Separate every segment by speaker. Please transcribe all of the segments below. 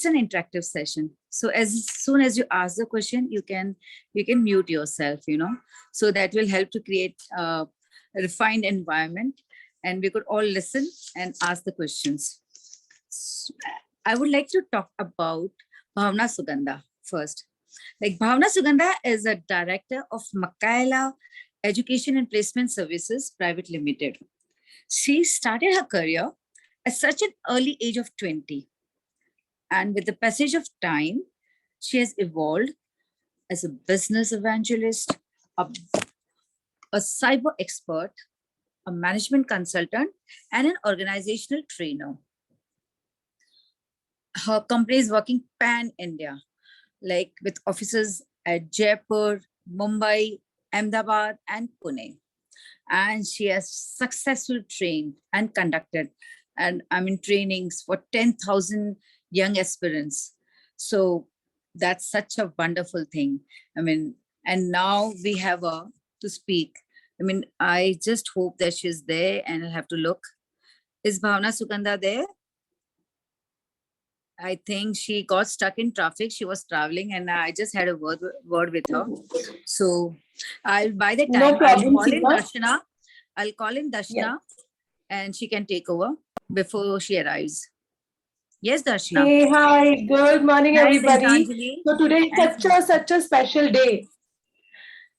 Speaker 1: an interactive session. So as soon as you ask the question, you can mute yourself, so that will help to create a refined environment, and we could all listen and ask the questions. I would like to talk about Bhavna Sugandha first. Like, Bhavna Sugandha is a director of Makaila Education and Placement Services Private Limited. She started her career at such an early age of 20. And with the passage of time, she has evolved as a business evangelist, a cyber expert, a management consultant, and an organizational trainer. Her company is working pan-India, like with offices at Jaipur, Mumbai, Ahmedabad, and Pune. And she has successfully trained and conducted, and trainings for 10,000 young aspirants. So that's such a wonderful thing. And now we have her to speak. I just hope that she's there, and I'll have to look. Is Bhavna Sugandha there? I think she got stuck in traffic. She was traveling, and I just had a word with her. So by the time, I'll call in Darshana, and she can take over before she arrives. Yes, Darshana.
Speaker 2: Hey, hi, good morning, everybody. So today is such a special day.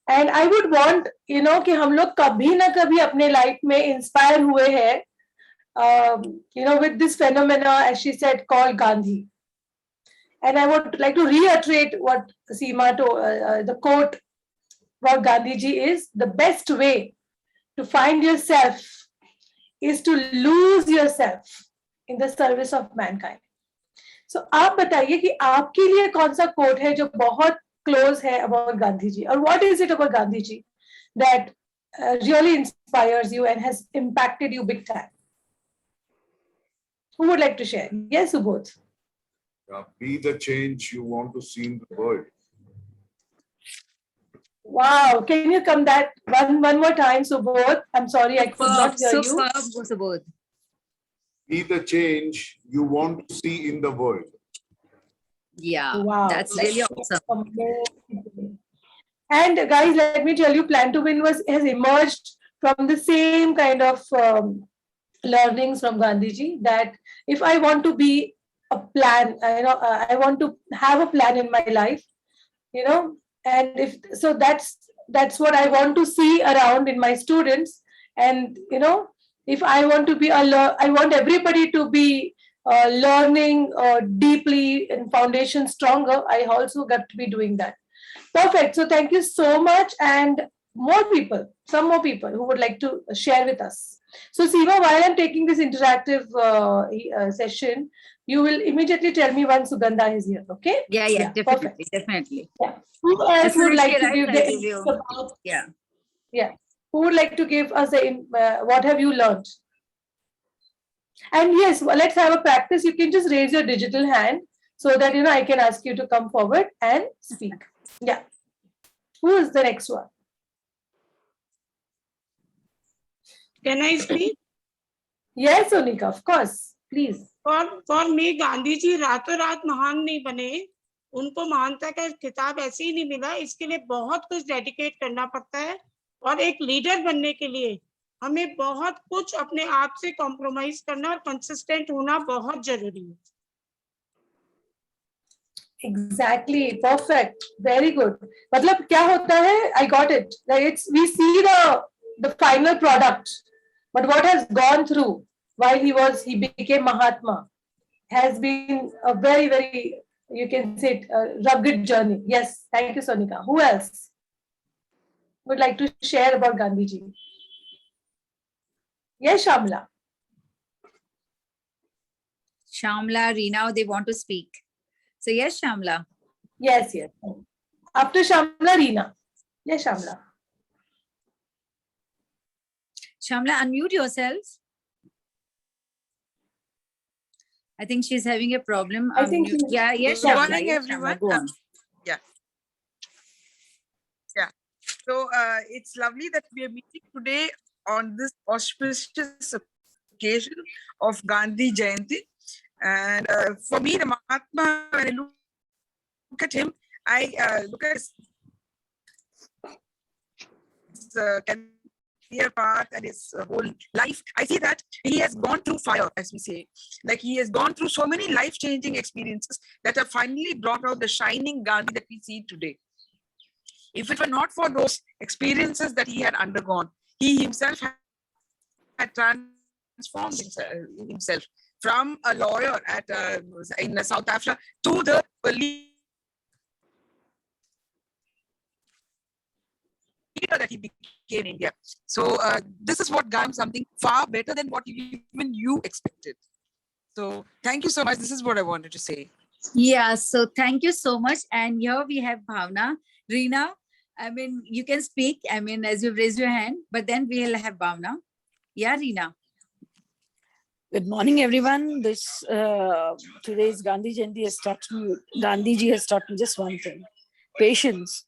Speaker 2: And I would want, कि हम लोग कभी ना कभी अपने life में inspire हुए हैं, with this phenomena, as she said, called Gandhi. And I would like to reiterate what Seema told, the quote about Gandhiji is, the best way to find yourself is to lose yourself in the service of mankind. So आप बताइए कि आपके लिए कौन सा coat है जो बहुत close है about Gandhi ji, or what is it about Gandhi ji that really inspires you and has impacted you big time? Who would like to share? Yes, Subodh.
Speaker 3: Be the change you want to see in the world.
Speaker 2: Wow, can you come that one more time, Subodh? I'm sorry, I could not hear you.
Speaker 1: Subodh.
Speaker 3: Be the change you want to see in the world.
Speaker 1: Yeah, wow, that's really awesome.
Speaker 2: And guys, let me tell you, Plan to Win has emerged from the same kind of learnings from Gandhiji, that if I want to be a plan, I want to have a plan in my life, and that's what I want to see around in my students. And if I want to be I want everybody to be learning deeply and foundation stronger, I also got to be doing that. Perfect. So thank you so much. And some more people who would like to share with us. So Seema, while I'm taking this interactive session, you will immediately tell me when Sugandha is here, okay?
Speaker 1: Yeah, definitely, perfect. Definitely.
Speaker 2: Yeah. Who else would like to give Who would like to give us what have you learned? And yes, let's have a practice. You can just raise your digital hand so that I can ask you to come forward and speak. Yeah. Who is the next one?
Speaker 4: Can I speak?
Speaker 2: Yes, Sonika, of course. Please.
Speaker 4: For me, Gandhi जी रातों रात महान नहीं बने. उनको महानता का खिताब ऐसे ही नहीं मिला. इसके लिए बहुत कुछ डेडिकेट करना पड़ता है, और एक लीडर बनने के लिए हमें बहुत कुछ अपने आप से कॉम्प्रोमाइज करना और कंसिस्टेंट होना बहुत जरूरी है.
Speaker 2: Exactly, perfect, very good. मतलब क्या होता है? I got it. Like we see the final product, but what has gone through while he became Mahatma has been a very, very, you can say, rugged journey. Yes, thank you, Sonika. Who else would like to share about Gandhiji? Yes, Shamla.
Speaker 1: Shamla, Reena, they want to speak. So yes, Shamla.
Speaker 2: Yes. After Shamla, Reena. Yes, Shamla.
Speaker 1: Shamla, unmute yourself. I think she's having a problem. Yes,
Speaker 5: Good
Speaker 1: Shamla.
Speaker 5: morning,
Speaker 1: Yes,
Speaker 5: everyone.
Speaker 1: Shamla, go on.
Speaker 5: Yeah. So it's lovely that we are meeting today on this auspicious occasion of Gandhi Jayanti. And for me, the Mahatma, when I look at him, I look at his career path and his whole life. I see that he has gone through fire, as we say. Like he has gone through so many life-changing experiences that have finally brought out the shining Gandhi that we see today. If it were not for those experiences that he had undergone, he himself had transformed himself from a lawyer in South Africa to the leader that he became in India. So this is what got something far better than what even you expected. So thank you so much. This is what I wanted to say.
Speaker 1: Yeah, so thank you so much. And here we have Bhavna. Reena, I mean, you can speak, I mean, as you've raised your hand, but then we'll have Bhavna. Yeah, Reena.
Speaker 6: Good morning, everyone. Today's Gandhi Jayanti has taught me, Gandhiji has taught me just one thing: patience.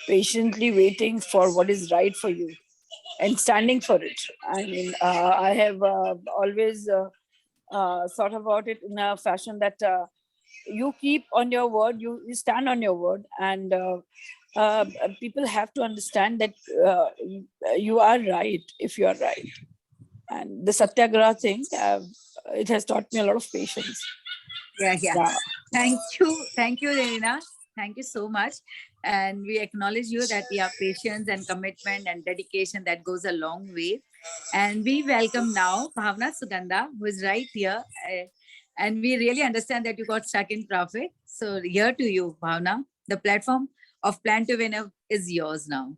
Speaker 6: Patiently waiting for what is right for you and standing for it. I mean, I have always thought about it in a fashion that you keep on your word, you stand on your word, and people have to understand that you are right if you are right. And the Satyagraha thing, it has taught me a lot of patience.
Speaker 1: Yeah.
Speaker 6: Yeah.
Speaker 1: Thank you, Reena. Thank you so much. And we acknowledge you that we have patience and commitment and dedication that goes a long way. And we welcome now Bhavna Sugandha, who is right here. And we really understand that you got stuck in traffic. So here to you, Bhavna. The platform of Plan to Win is yours now.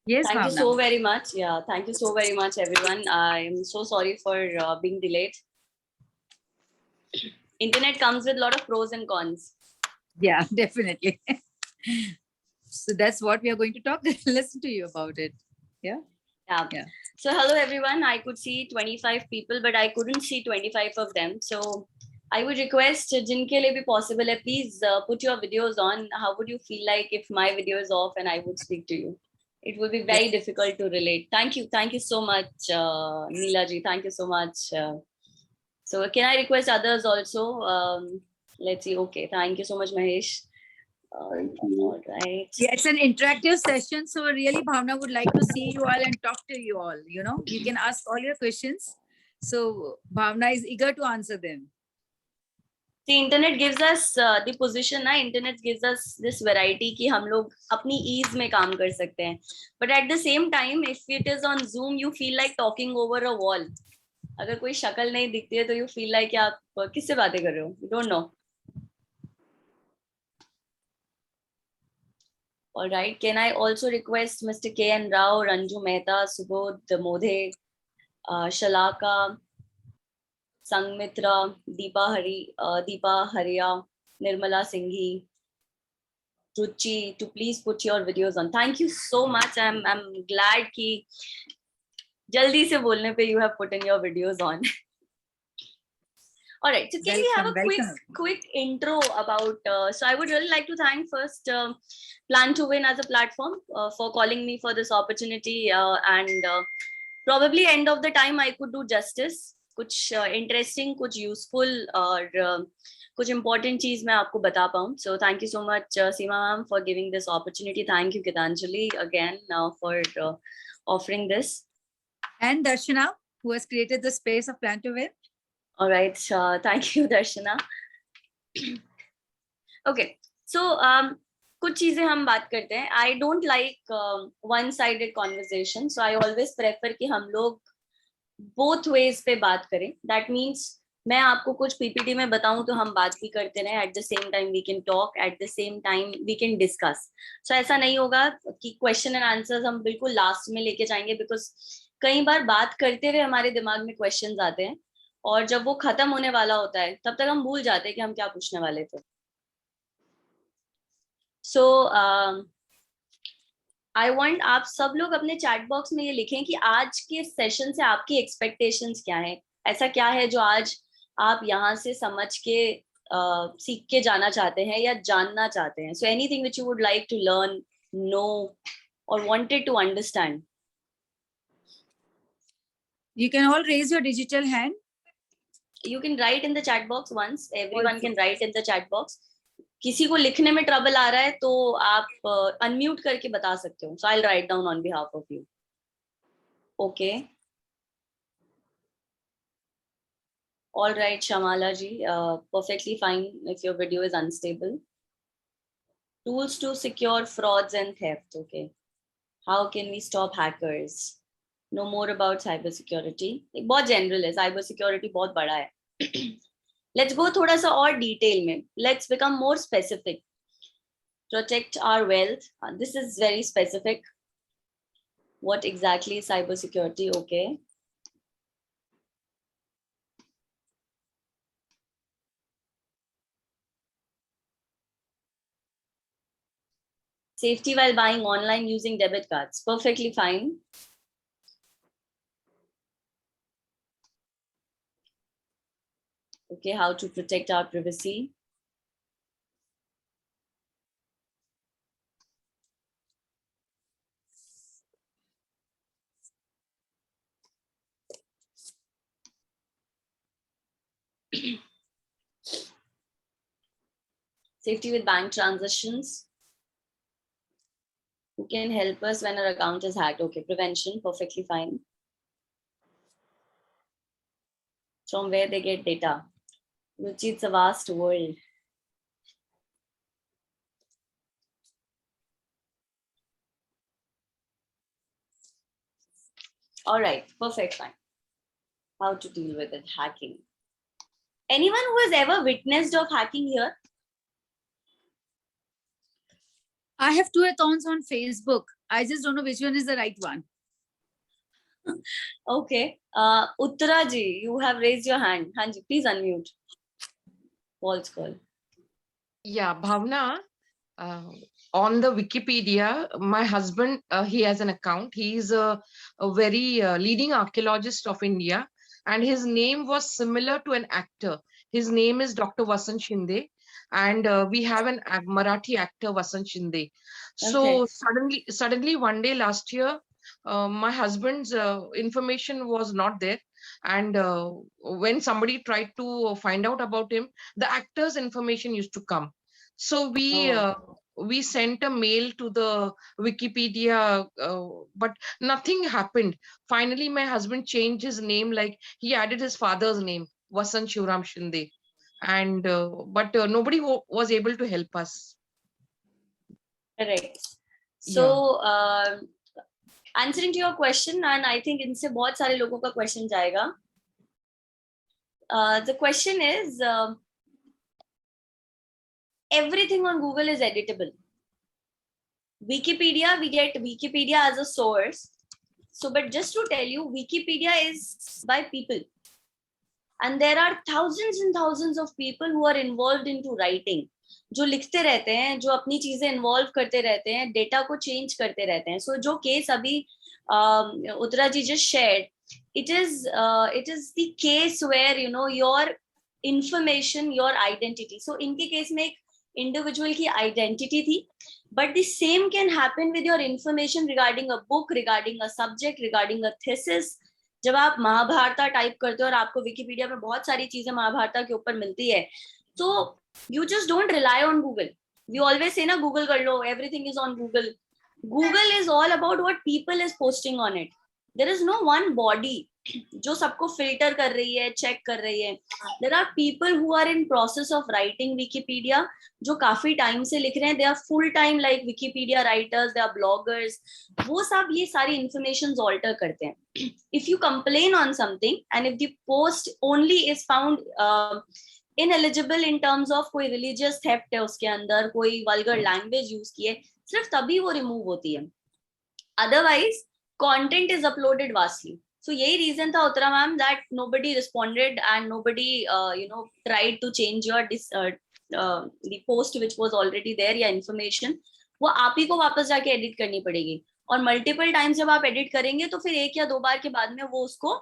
Speaker 1: Yes,
Speaker 7: Thank you
Speaker 1: Bhavna.
Speaker 7: so very much. Yeah, thank you so very much, everyone. I am so sorry for being delayed. Internet comes with a lot of pros and cons.
Speaker 1: Yeah, definitely. So that's what we are going to talk. Listen to you about it. Yeah.
Speaker 7: So hello, everyone. I could see 25 people, but I couldn't see 25 of them. So I would request, jinke liye bhi possible hai, please put your videos on. How would you feel like if my video is off and I would speak to you? It would be very difficult to relate. Thank you so much, Neela ji. Thank you so much. So can I request others also? Let's see. Okay, thank you so much, Mahesh. All right.
Speaker 1: Yeah, it's an interactive session. So really, Bhavna would like to see you all and talk to you all. You know, you can ask all your questions. So Bhavna is eager to answer them.
Speaker 7: The internet gives us the position na, internet gives us this variety कि हम लोग अपनी ease में काम कर सकते हैं. But at the same time, if it is on Zoom, you feel like talking over a wall. अगर कोई शक्ल नहीं दिखती है तो you feel like आप किससे बातें कर रहे हो? You don't know. All right. Can I also request Mr. K.N. Rao, Ranju Mehta, Subodh Modhe, Shalaka, Sangmitra, Deepa Hariya, Nirmala Singhi, Ruchi, to please put your videos on. Thank you so much. I'm glad कि जल्दी से बोलने पे you have put in your videos on. All right. So can we have a quick intro about? So I would really like to thank first Plan to Win as a platform for calling me for this opportunity, and probably end of the time I could do justice. कुछ interesting, कुछ useful और कुछ important चीज मैं आपको बता पाऊँ. So thank you so much, Seema ma'am, for giving this opportunity. Thank you, Gitanjali, again for offering this. And
Speaker 1: Darshana, who has created the space of Plan to Win.
Speaker 7: All right. Thank you, Darshana. Okay. So कुछ चीजें हम बात करते हैं. I don't like one-sided conversation. So I always prefer कि हम लोग both ways पे बात करें. That means मैं आपको कुछ PPT में बताऊं तो हम बात भी करते रहें. At the same time we can talk. At the same time we can discuss. So ऐसा नहीं होगा कि question and answers हम बिल्कुल last में लेके जाएंगे, because कई बार बात करते हुए हमारे दिमाग में questions आते हैं और जब वो खत्म होने वाला होता है तब तक हम भूल जाते हैं कि हम क्या पूछने वाले थे. So I want आप सब लोग अपने चैट बॉक्स में ये लिखें कि आज के सेशन से आपकी एक्सपेक्टेशंस क्या है. ऐसा क्या है जो आज आप यहाँ से समझ के सीख के जाना चाहते हैं या जानना चाहते हैं. So anything which you would like to learn, know or wanted to understand.
Speaker 1: You can all raise your digital hand.
Speaker 7: You can write in the chat box once. Everyone
Speaker 1: Also.
Speaker 7: can write in the chat box. किसी को लिखने में trouble आ रहा है तो आप unmute करके बता सकते हो. So I'll write down on behalf of you. Okay. All right, Shamala ji, perfectly fine if your video is unstable. Tools to secure frauds and theft. Okay. How can we stop hackers? Know more about cybersecurity. बहुत general है, cybersecurity बहुत बड़ा है. Let's go थोड़ा सा और detail में. Let's become more specific. Protect our wealth. This is very specific. What exactly is cybersecurity? Okay. Safety while buying online using debit cards. Perfectly fine. Okay, how to protect our privacy. Safety with bank transactions. Who can help us when our account is hacked? Okay, prevention, perfectly fine. From where they get data. Ruchi, it's a vast world. All right, perfect, fine. How to deal with it, hacking. Anyone who has ever witnessed of hacking here?
Speaker 1: I have 2 accounts on Facebook. I just don't know which one is the right one.
Speaker 7: Okay. Uttara ji, you have raised your hand. Hanji, please unmute. Paul's call.
Speaker 8: Yeah, Bhavna, on the Wikipedia, my husband, he has an account. He is a very leading archaeologist of India, and his name was similar to an actor. His name is Dr. Vasant Shinde, and we have an Marathi actor, Vasant Shinde. So suddenly one day last year, my husband's information was not there. And when somebody tried to find out about him, the actor's information used to come. So we sent a mail to the Wikipedia, but nothing happened. Finally, my husband changed his name, like he added his father's name, Vasant Shivram Shinde. And but nobody was able to help us.
Speaker 7: Correct. So, answering to your question, and I think इनसे बहुत सारे लोगों का question जाएगा. The question is, everything on Google is editable. Wikipedia, we get Wikipedia as a source. So, but just to tell you, Wikipedia is by people. And there are thousands and thousands of people who are involved into writing. जो लिखते रहते हैं, जो अपनी चीजें involve करते रहते हैं, डेटा को चेंज करते रहते हैं. सो जो केस अभी उत्तरा जी just shared, it is the case where your information, your identity. So इनके केस में एक इंडिविजुअल की आइडेंटिटी थी, but the same can happen with your information regarding a book, regarding a subject, regarding a thesis. जब आप महाभारता type करते हो और आपको विकिपीडिया में बहुत सारी चीजें महाभारता के ऊपर मिलती है, तो you just don't rely on Google. We always say na Google kar lo, everything is on Google. Google is all about what people is posting on it. There is no one body जो सबको filter कर रही है, check कर रही है. There are people who are in process of writing Wikipedia, जो काफी time से लिख रहे हैं. They are full time like Wikipedia writers, they are bloggers. वो सब ये सारी informations alter करते हैं. If you complain on something and if the post only is found ineligible in terms of कोई religious theft है उसके अंदर, कोई vulgar language use की है, सिर्फ तभी वो remove होती है. Otherwise, content is uploaded vastly. So यही reason था Uttara ma'am that nobody responded and nobody tried to change your the post which was already there या information. वो आप ही को वापस जाके edit करनी पड़ेगी. और multiple times जब आप edit करेंगे तो फिर 1 या 2 बार के बाद में वो उसको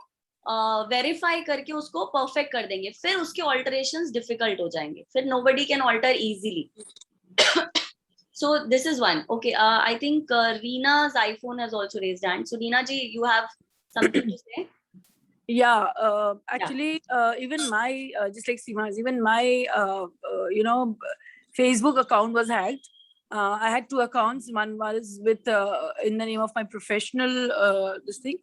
Speaker 7: वेरीफाई करके उसको परफेक्ट कर देंगे, फिर उसके ऑल्टरेशंस डिफिकल्ट हो जाएंगे, फिर nobody can alter easily. So this is one. Okay, I think Reena's iPhone has also raised hand. So Reena ji, you have something to say?
Speaker 6: Yeah, actually, even my, just like Seema's, even my, Facebook account was hacked. I had 2 accounts. One was with, in the name of my professional, this thing,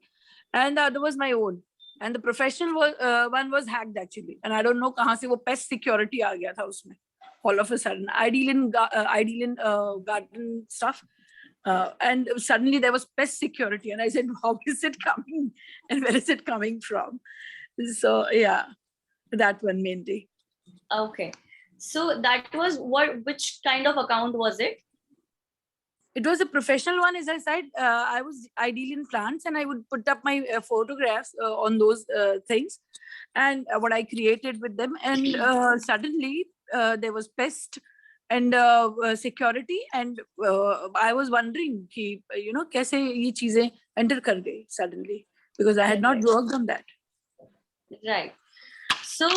Speaker 6: and the other was my own. And the professional one was hacked actually. And I don't know kahan se wo pest security aa gaya tha usme. All of a sudden, I deal in garden stuff. And suddenly there was pest security, and I said, how is it coming and where is it coming from? So yeah, that one mainly.
Speaker 7: Okay. So that was which kind of account was it?
Speaker 6: It was a professional one, as I said. I deal in plants, and I would put up my photographs on those things, and what I created with them. And suddenly there was pest and security, and I was wondering, ki, kaise ye cheezein enter kar gayi suddenly, because I had not worked on that.
Speaker 7: Right. So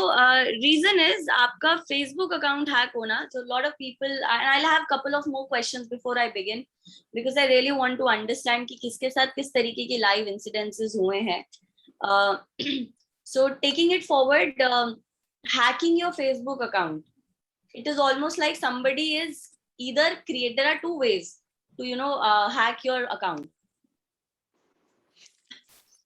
Speaker 7: reason is आपका Facebook account hack होना. So a lot of people, and I'll have a couple of more questions before I begin, because I really want to understand कि किसके साथ किस तरीके की live incidences हुए हैं. So taking it forward, hacking your Facebook account, it is almost like somebody is either create. There are 2 ways to hack your account.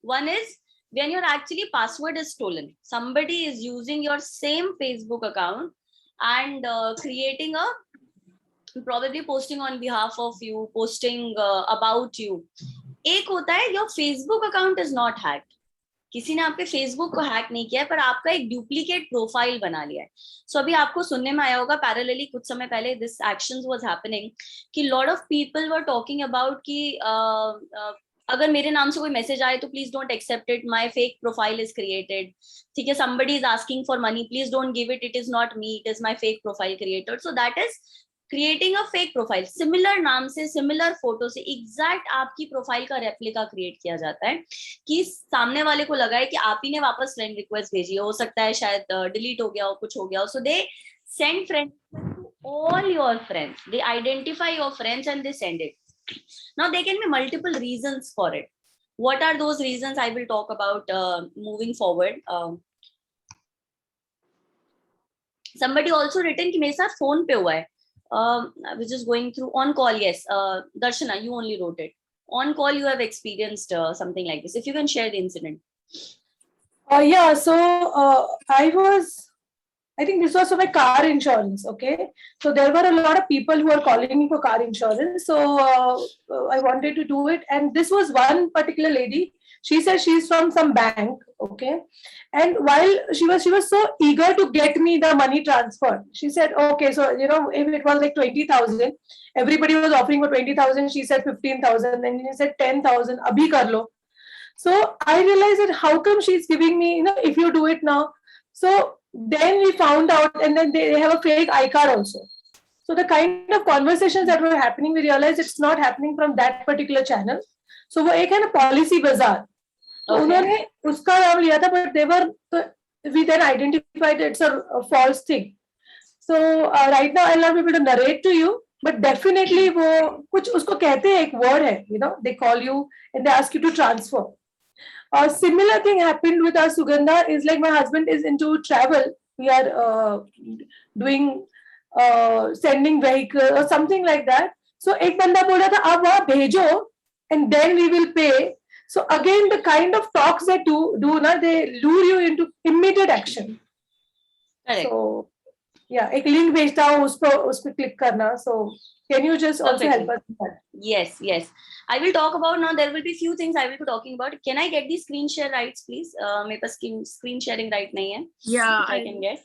Speaker 7: One is when your actually password is stolen. Somebody is using your same Facebook account and creating probably posting on behalf of you, posting about you. एक होता है your Facebook account is not hacked. किसी ने आपके Facebook को hack नहीं किया है, पर आपका एक डुप्लीकेट प्रोफाइल बना लिया है. सो अभी आपको सुनने में आया होगा पैरेलली कुछ समय पहले दिस एक्शंस वाज हैपनिंग कि lot of people were talking about कि अगर मेरे नाम से कोई मैसेज आए तो please don't accept it, my fake profile is created. ठीक है, somebody is asking for money, please don't give it, it is not me, it is my fake profile created. So that is creating a fake profile. Similar नाम से, similar photo से exact आपकी profile का replica create किया जाता है कि सामने वाले को लगा है कि आप ही ने वापस फ्रेंड रिक्वेस्ट भेजी है, हो सकता है शायद डिलीट हो गया हो, कुछ हो गया हो. So they send friend to all your friends, they identify your friends and they send it. Now there can be multiple reasons for it. What are those reasons? I will talk about moving forward. Somebody also written कि मेरे साथ phone पे हुआ है. I was just going through on call. Yes, Darshana, you only wrote it. On call, you have experienced something like this. If you can share the incident.
Speaker 2: Yeah. So I think this was for my car insurance. Okay. So there were a lot of people who were calling me for car insurance. So I wanted to do it. And this was one particular lady. She said she's from some bank. Okay. And while she was so eager to get me the money transferred, she said, okay, so, if it was like 20,000, everybody was offering for 20,000. She said 15,000. Then she said 10,000. Abhi kar lo. So I realized that how come she's giving me, if you do it now. So then we found out, and then they have a fake iCard also. So the kind of conversations that were happening, we realized it's not happening from that particular channel. So वो एक है ना policy bazaar. तो उन्होंने उसका नाम लिया था, but we then identified it's a false thing. So right now I'll not be able to narrate to you, but definitely वो कुछ उसको कहते हैं, एक word है, they call you and they ask you to transfer. A similar thing happened with our Sugandha. Is like my husband is into travel. We are doing sending vehicle or something like that. So एक बंदा बोल रहा था आप वहाँ भेजो and then we will pay. So again the kind of talks they do ना, they lure you into immediate action.
Speaker 7: Correct.
Speaker 2: So yeah, एक link भेजता हूँ, उस पर click करना. So can you just also help us with that?
Speaker 7: Yes. I will talk about now. There will be few things I will be talking about. Can I get the screen share rights, please? मेरे पास screen sharing right नहीं है.
Speaker 1: Yeah,
Speaker 7: I can get.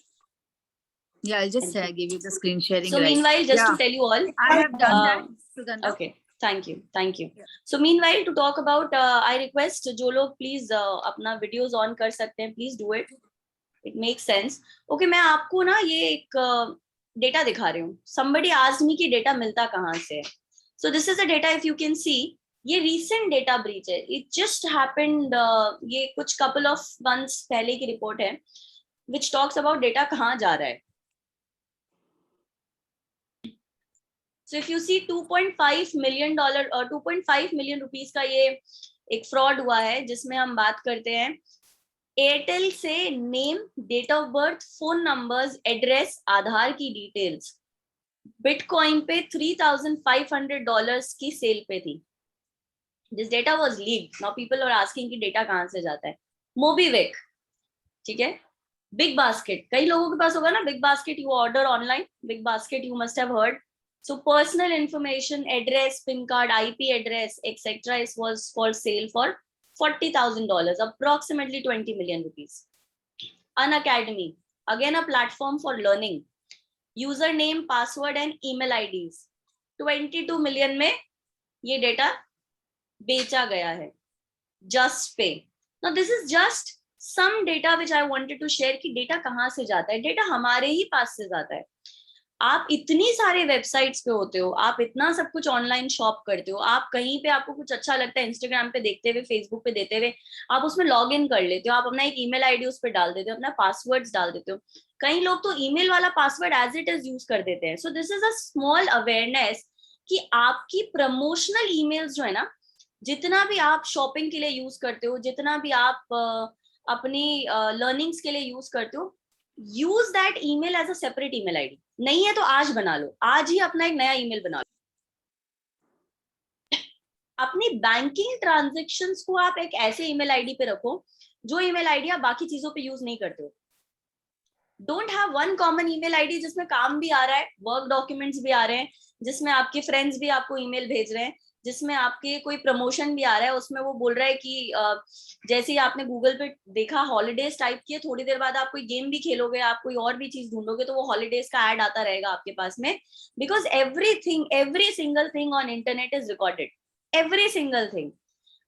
Speaker 1: Yeah, I'll just give you the screen sharing.
Speaker 7: So
Speaker 1: right.
Speaker 7: meanwhile, just to tell you all,
Speaker 1: I have done that, Sugandha.
Speaker 7: Okay, thank you.
Speaker 1: Yeah.
Speaker 7: So meanwhile, to talk about, I request जो लोग please अपना videos on कर सकते हैं, please do it. It makes sense. Okay, मैं आपको ना ये एक data दिखा रही हूँ. Somebody asked me कि data मिलता कहाँ से? So this is the data. If you can see, ये recent data breach है. It just happened. ये कुछ couple of months पहले की report है, which talks about data कहाँ जा रहा है. So if you see $2.5 million or 2.5 million rupees का ये एक fraud हुआ है, जिसमें हम बात करते हैं एयरटेल से name, date of birth, phone numbers, address, Aadhaar की डिटेल्स बिटकॉइन पे $3,500 की सेल पे थी. This data was leaked. Now people are asking कि डेटा कहाँ से जाता है. मोबीविक, ठीक है. बिग बास्केट, कई लोगों के पास होगा ना big basket. You order online big basket, you must have heard. So personal information, address, PIN card, IP address, etc. was for sale for $40,000, approximately 20 million rupees. Unacademy, again a platform for learning. Username, password and email IDs. 22 million में ये data बेचा गया है. Just Pay. Now this is just some data which I wanted to share कि data कहाँ से जाता है. डेटा हमारे ही पास से जाता है. आप इतनी सारे वेबसाइट्स पे होते हो, आप इतना सब कुछ ऑनलाइन शॉप करते हो, आप कहीं पे आपको कुछ अच्छा लगता है इंस्टाग्राम पे देखते हुए, फेसबुक पे देते हुए, आप उसमें लॉग इन कर लेते हो, आप अपना एक ईमेल आईडी उस पर डाल देते हो, अपना पासवर्ड्स डाल देते हो. कई लोग तो ईमेल वाला password as it is use कर देते हैं. So this is a small awareness कि आपकी प्रमोशनल ईमेल्स जो है ना, जितना भी आप शॉपिंग के लिए यूज करते हो, जितना भी आप अपनी लर्निंग्स के लिए यूज करते हो, use that email as a separate email ID. नहीं है तो आज बना लो, आज ही अपना एक नया ईमेल बना लो. अपनी बैंकिंग ट्रांजैक्शंस को आप एक ऐसे ईमेल आईडी पे रखो जो ईमेल आईडी आप बाकी चीजों पे यूज नहीं करते हो. Don't have one common email ID जिसमें काम भी आ रहा है, वर्क डॉक्यूमेंट्स भी आ रहे हैं, जिसमें आपके फ्रेंड्स भी आपको ईमेल भेज रहे हैं, जिसमें आपके कोई प्रमोशन भी आ रहा है, उसमें वो बोल रहा है कि जैसे ही आपने गूगल पे देखा हॉलीडेज टाइप किए, थोड़ी देर बाद आप कोई गेम भी खेलोगे, आप कोई और भी चीज ढूंढोगे तो वो हॉलीडेज का ऐड आता रहेगा आपके पास में. Because everything, every single thing on internet is recorded. Every single thing.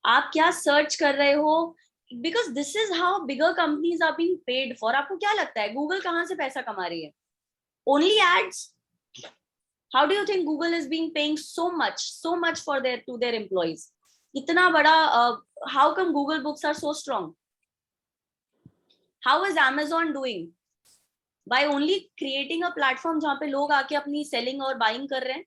Speaker 7: आप क्या सर्च कर रहे हो, because this is how bigger companies are being paid for. आपको क्या लगता है गूगल कहाँ से पैसा कमा रही है? Only ads. How do you think Google is being paying so much for their employees? इतना बड़ा, how come Google books are so strong? How is Amazon doing? By only creating a platform जहाँ पे लोग आके अपनी selling और buying कर रहे हैं.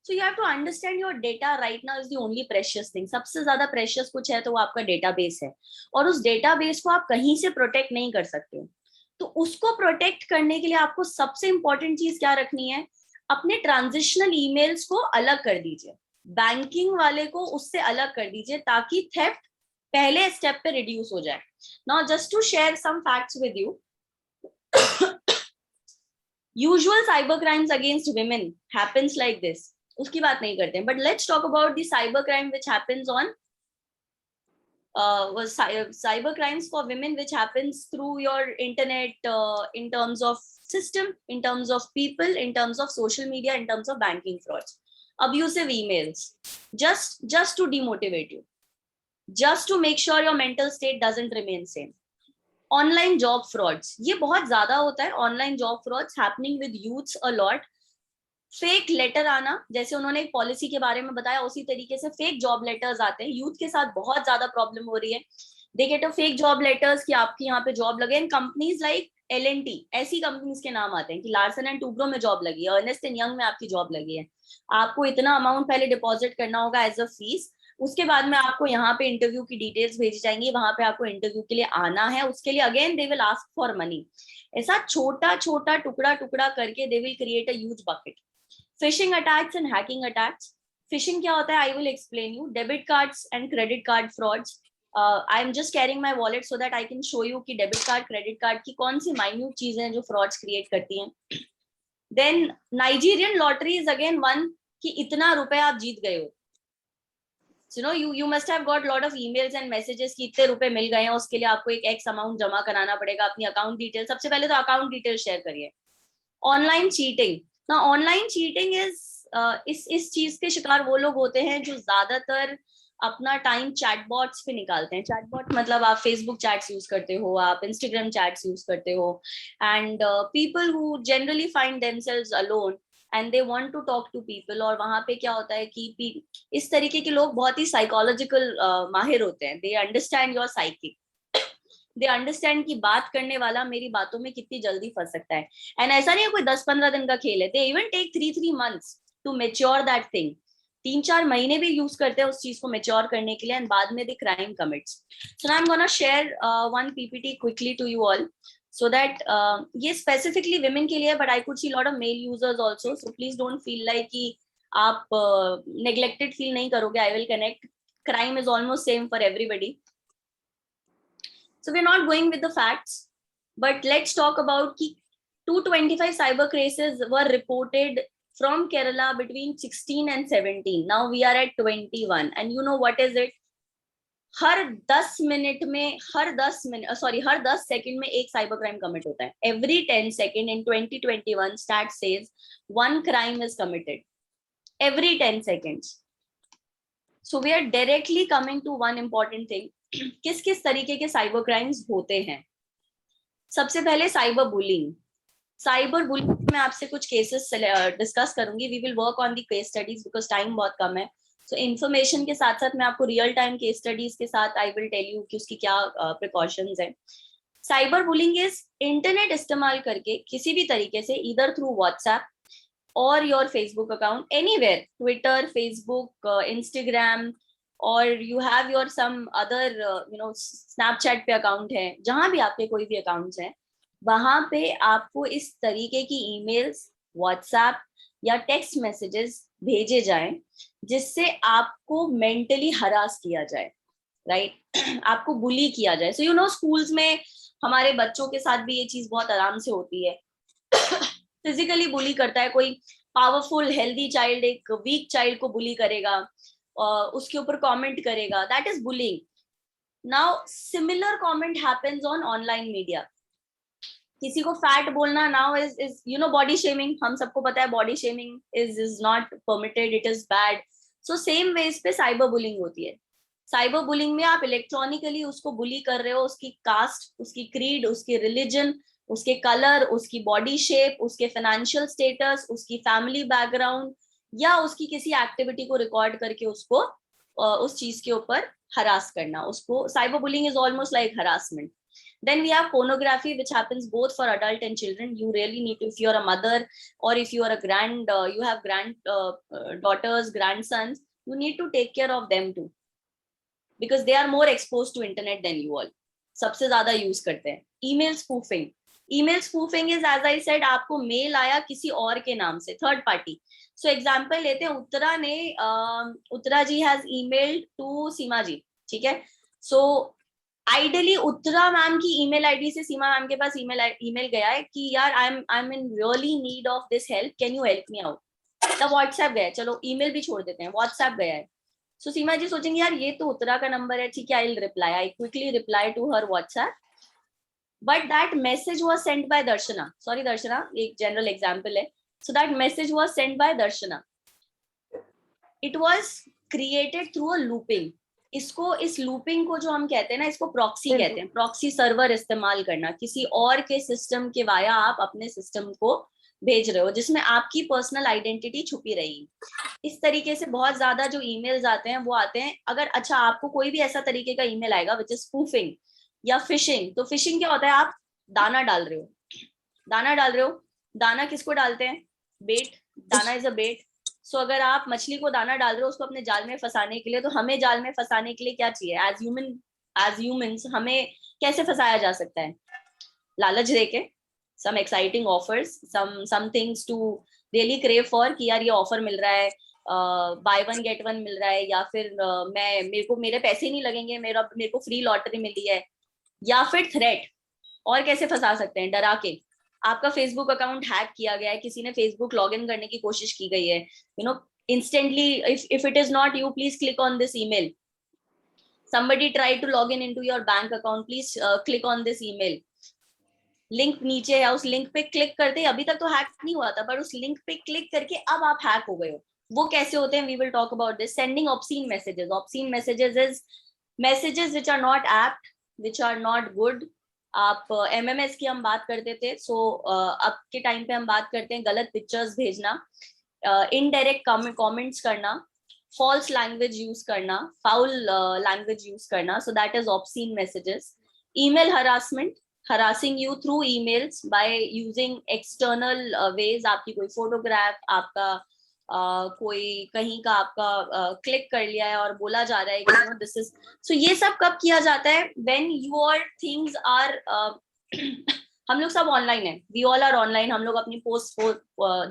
Speaker 7: So you have to understand your data right now is the only precious thing. सबसे ज्यादा precious कुछ है तो वो आपका database है, और उस database को आप कहीं से protect नहीं कर सकते हो. तो उसको protect करने के लिए आपको सबसे important चीज क्या रखनी है? अपने ट्रांजिशनल ईमेल्स को अलग कर दीजिए, बैंकिंग वाले को उससे अलग कर दीजिए, ताकि थेफ्ट पहले स्टेप पे रिड्यूस हो जाए. Now just to share some facts with you. Usual cyber crimes against women happens like this. उसकी बात नहीं करते हैं, but let's talk about the cyber crime which happens on cyber crimes for women which happens through your internet, in terms of system, in terms of people, in terms of social media, in terms of banking frauds, abusive emails, just to demotivate you, just to make sure your mental state doesn't remain same. Online job frauds, ये बहुत ज्यादा होता है. Online job frauds happening with youths a lot. Fake letter आना, जैसे उन्होंने एक policy के बारे में बताया उसी तरीके से फेक जॉब लेटर्स आते हैं. यूथ के साथ बहुत ज्यादा प्रॉब्लम हो रही है. They get a fake job letters कि आपके यहाँ पे जॉब लगे. इन कंपनीज लाइक L&T, ऐसी कंपनीज के नाम आते हैं कि लार्सन एंड टूब्रो में जॉब लगी है, अर्नेस्ट एंड यंग में आपकी जॉब लगी है. आपको इतना अमाउंट पहले डिपॉजिट करना होगा एज अ फीस. उसके बाद में आपको यहाँ पे इंटरव्यू की डिटेल्स भेजी जाएंगी, वहां पे आपको इंटरव्यू के लिए आना है. उसके लिए again they will ask for money. ऐसा छोटा छोटा टुकड़ा टुकड़ा करके they will create a huge bucket. Phishing attacks and hacking attacks. Phishing क्या होता है? I will explain you. Debit cards and credit card frauds. I am just carrying my wallet so that I can show you कि debit card, credit card की कौन सी minute चीजें हैं जो frauds create करती हैं. Then Nigerian lottery is again one कि इतना रुपए आप जीत गए हो. So you must have got lot of emails and messages कि इतने रुपए मिल गए हैं, उसके लिए आपको एक X amount जमा कराना पड़ेगा. अपनी अकाउंट डिटेल, सबसे पहले तो अकाउंट डिटेल शेयर करिए. Online cheating. ना ऑनलाइन चीटिंग इज इस चीज के शिकार वो लोग होते हैं जो ज्यादातर अपना टाइम चैटबॉट्स पे निकालते हैं. चैटबॉट मतलब आप फेसबुक चैट्स यूज करते हो, आप इंस्टाग्राम चैट्स यूज करते हो, and people who generally find themselves alone and they want to talk to people. और वहां पे क्या होता है कि इस तरीके के लोग बहुत ही साइकोलॉजिकल माहिर होते हैं. They understand your psychic. They understand कि बात करने वाला मेरी बातों में कितनी जल्दी फंस सकता है. एंड ऐसा नहीं है कोई 10-15 दिन का खेल है. They even take 3 months to mature that thing 3-4 महीने भी यूज करते हैं उस चीज को मेच्योर करने के लिए, एंड बाद में the crime commits. So I am gonna share one PPT quickly to you all, so that ये specifically women के लिए, but I could see lot of male users also, so please don't feel like कि आप neglected feel नहीं करोगे. I will connect. Crime is almost same for everybody. So we're not going with the facts, but let's talk about कि 225 cyber cases were reported from Kerala between 16 and 17. Now we are at 21, and you know what is it? Her 10 minute में, हर 10 second में एक cyber crime commit होता है. Every 10 second in 2021 stat says one crime is committed every 10 seconds. So we are directly coming to one important thing. किस किस तरीके के cyber crimes होते हैं. सबसे पहले साइबर बुलिंग. साइबर बुलिंग में आपसे कुछ केसेस डिस्कस करूंगी. We will work on the case studies because time बहुत कम है. सो इन्फॉर्मेशन के साथ साथ मैं आपको रियल टाइम केस स्टडीज के साथ आई विल टेल यू कि उसकी क्या प्रिकॉशंस हैं. साइबर बुलिंग इज इंटरनेट इस्तेमाल करके किसी भी तरीके से, इधर थ्रू व्हाट्सएप और your Facebook account, anywhere, Twitter, Facebook, Instagram, और you have your some other Snapchat पे अकाउंट है, जहां भी आपके कोई भी अकाउंट्स हैं, वहां पे आपको इस तरीके की ईमेल्स, व्हाट्सएप या टेक्स्ट मैसेजेस भेजे जाएं जिससे आपको मेंटली हरास किया जाए, राइट? आपको बुली किया जाए. सो यू नो स्कूल्स में हमारे बच्चों के साथ भी ये चीज बहुत आराम से होती है. फिजिकली बुली करता है कोई. पावरफुल हेल्दी चाइल्ड एक वीक चाइल्ड को बुली करेगा, उसके ऊपर कमेंट करेगा. That is bullying. Now similar comment happens on online media. किसी को फैट बोलना now is you know body shaming. हम सबको पता है body shaming is not permitted, it is bad. So same ways पे साइबर बुलिंग होती है. साइबर बुलिंग में आप इलेक्ट्रॉनिकली उसको बुली कर रहे हो, उसकी कास्ट, उसकी क्रीड, उसकी रिलीजन, उसके कलर, उसकी बॉडी शेप, उसके फाइनेंशियल स्टेटस, उसकी फैमिली बैकग्राउंड, या उसकी किसी एक्टिविटी को रिकॉर्ड करके उसको उस चीज के ऊपर हरास करना. उसको cyber bullying is almost like harassment. Then we have pornography, which happens both for adult and children. You really need to, if you are a mother or if you are a you have daughters, grandsons, you need to take care of them too, because they are more exposed to internet than you all. सबसे ज्यादा use करते हैं. email spoofing. email spoofing is, as I said, आपको mail आया किसी और के नाम से, थर्ड पार्टी. सो एग्जाम्पल लेते हैं, उत्तरा जी हैज ईमेल्ड टू सीमा जी, ठीक है. सो आइडियली उत्तरा मैम की ईमेल आईडी से सीमा मैम के पास ईमेल गया है कि यार I am in really need of this help, can you help me out. तब व्हाट्सएप गया है, चलो ईमेल भी छोड़ देते हैं, व्हाट्सएप गया है. सो सीमा जी सोचेंगे यार ये तो उत्तरा का नंबर है, ठीक है, I will reply. I quickly reply to हर WhatsApp, but that message was sent by Darshana. Sorry Darshana, एक जनरल एग्जांपल है. So that message was sent by Darshana. It was created through a looping. इसको, इस लूपिंग को जो हम कहते हैं ना, इसको प्रॉक्सी कहते हैं. प्रॉक्सी सर्वर इस्तेमाल करना, किसी और के सिस्टम के वाया आप अपने सिस्टम को भेज रहे हो, जिसमें आपकी पर्सनल आइडेंटिटी छुपी रही. इस तरीके से बहुत ज्यादा जो ईमेल्स आते हैं वो आते हैं. अगर अच्छा आपको कोई भी ऐसा तरीके का ईमेल आएगा विच इज स्पूफिंग या फिशिंग. तो फिशिंग क्या होता है, आप दाना डाल रहे हो. दाना किसको डालते हैं, बेट. दाना इज अ बेट. सो अगर आप मछली को दाना डाल रहे हो उसको अपने जाल में फंसाने के लिए, तो हमें जाल में फंसाने के लिए क्या चाहिए, एज ह्यूमंस हमें कैसे फंसाया जा सकता है, लालच देके, some exciting offers, some things to really crave for, कि यार ये ऑफर मिल रहा है, बाय वन गेट वन मिल रहा है, या फिर मेरे पैसे नहीं लगेंगे, मेरे को फ्री लॉटरी मिली है, या फिर थ्रेट. और कैसे फंसा सकते हैं, डरा के. आपका फेसबुक अकाउंट हैक किया गया है, किसी ने फेसबुक लॉग इन करने की कोशिश की गई है, you know, instantly, if it is not you, please click on this email. Somebody tried to log in into your bank account, please click on this email. Link नीचे है, उस link पे क्लिक करते, अभी तक तो हैक नहीं हुआ था, पर उस लिंक पे क्लिक करके अब आप हैक हो गए हो. वो कैसे होते हैं, we will talk about this. Sending obscene messages. Obscene messages is messages which are not apt, which are not good. आप MMS की हम बात करते थे, सो अब के टाइम पे हम बात करते हैं गलत पिक्चर्स भेजना, इनडायरेक्ट कमेंट्स करना, फॉल्स लैंग्वेज यूज करना, फाउल लैंग्वेज यूज करना. सो that is obscene messages. Email harassment, harassing you through emails by using external ways. आपकी कोई फोटोग्राफ, आपका कोई कहीं का आपका क्लिक कर लिया है और बोला जा रहा है कि नो दिस इज, सो ये सब कब किया जाता है? व्हेन योर थिंग्स आर हम लोग सब ऑनलाइन है, वी ऑल आर ऑनलाइन, हम लोग अपनी पोस्ट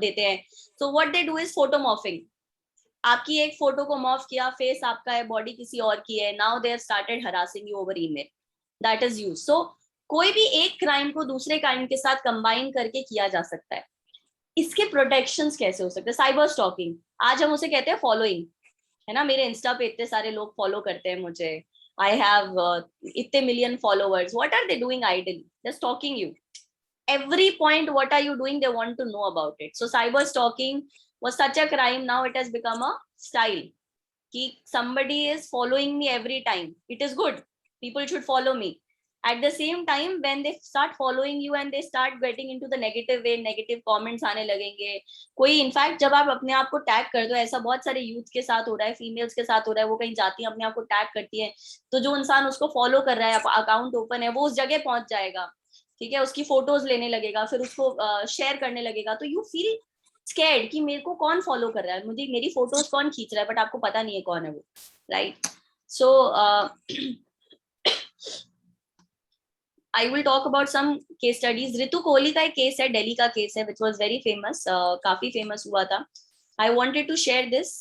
Speaker 7: देते हैं, so what they do is photo morphing. आपकी एक फोटो को मॉर्फ किया, फेस आपका है, बॉडी किसी और की है, now they have started harassing you over email, that is used. So कोई भी एक क्राइम को दूसरे क्राइम के साथ कंबाइन करके किया जा सकता है। इसके प्रोटेक्शंस कैसे हो सकते हैं? साइबर स्टॉकिंग, आज हम उसे कहते हैं फॉलोइंग, है ना? मेरे इंस्टा पे इतने सारे लोग फॉलो करते हैं मुझे, आई हैव इतने million followers, what are they doing idly? They are stalking you, every point what are you doing, they want to know about it. So cyber stalking was such a crime, now it has become a style ki somebody is following me every time, it is good, people should follow me. At the same time when they start following you and they start getting into the negative way, negative comments आने लगेंगे, कोई in fact जब आप अपने आप को tag कर दो, ऐसा बहुत सारे यूथ के साथ हो रहा है, फीमेल्स के साथ हो रहा है, वो कहीं जाती है अपने आप को टैग करती है, तो जो इंसान उसको फॉलो कर रहा है, अकाउंट ओपन है, वो उस जगह पहुंच जाएगा, ठीक है, उसकी फोटोज लेने लगेगा, फिर उसको शेयर करने लगेगा, तो यू फील स्कैर्ड कि मेरे को कौन फॉलो कर रहा है, मुझे मेरी फोटोज कौन खींच रहा है, बट आपको पता नहीं है कौन है वो, right? So I will talk about some case studies. Ritu Kohli का एक केस है, दिल्ली का केस है, विच वॉज वेरी फेमस, काफी फेमस हुआ था। I wanted to share this.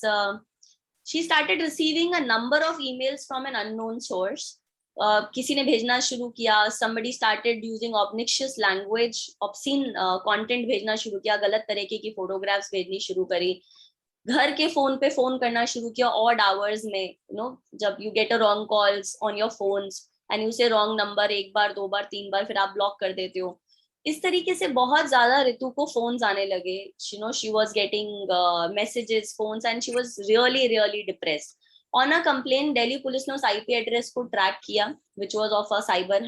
Speaker 7: She started receiving a number of emails from an unknown source. किसी ने भेजना शुरू किया, somebody started using obnoxious language, obscene content भेजना शुरू किया, गलत तरीके की फोटोग्राफ्स भेजनी शुरू करी, घर के फोन पे फोन करना शुरू किया ऑड आवर्स में, यू नो, जब you get a wrong calls on your phones and you से रॉन्ग नंबर, एक बार, दो बार, तीन बार, फिर आप ब्लॉक कर देते हो। इस तरीके से बहुत ज्यादा रितु को फोन्स आने लगे, you know, she was getting messages, phones, and she was really really depressed. On a complain Delhi police ने उस आईपी एड्रेस को ट्रैक किया, which was of a cyber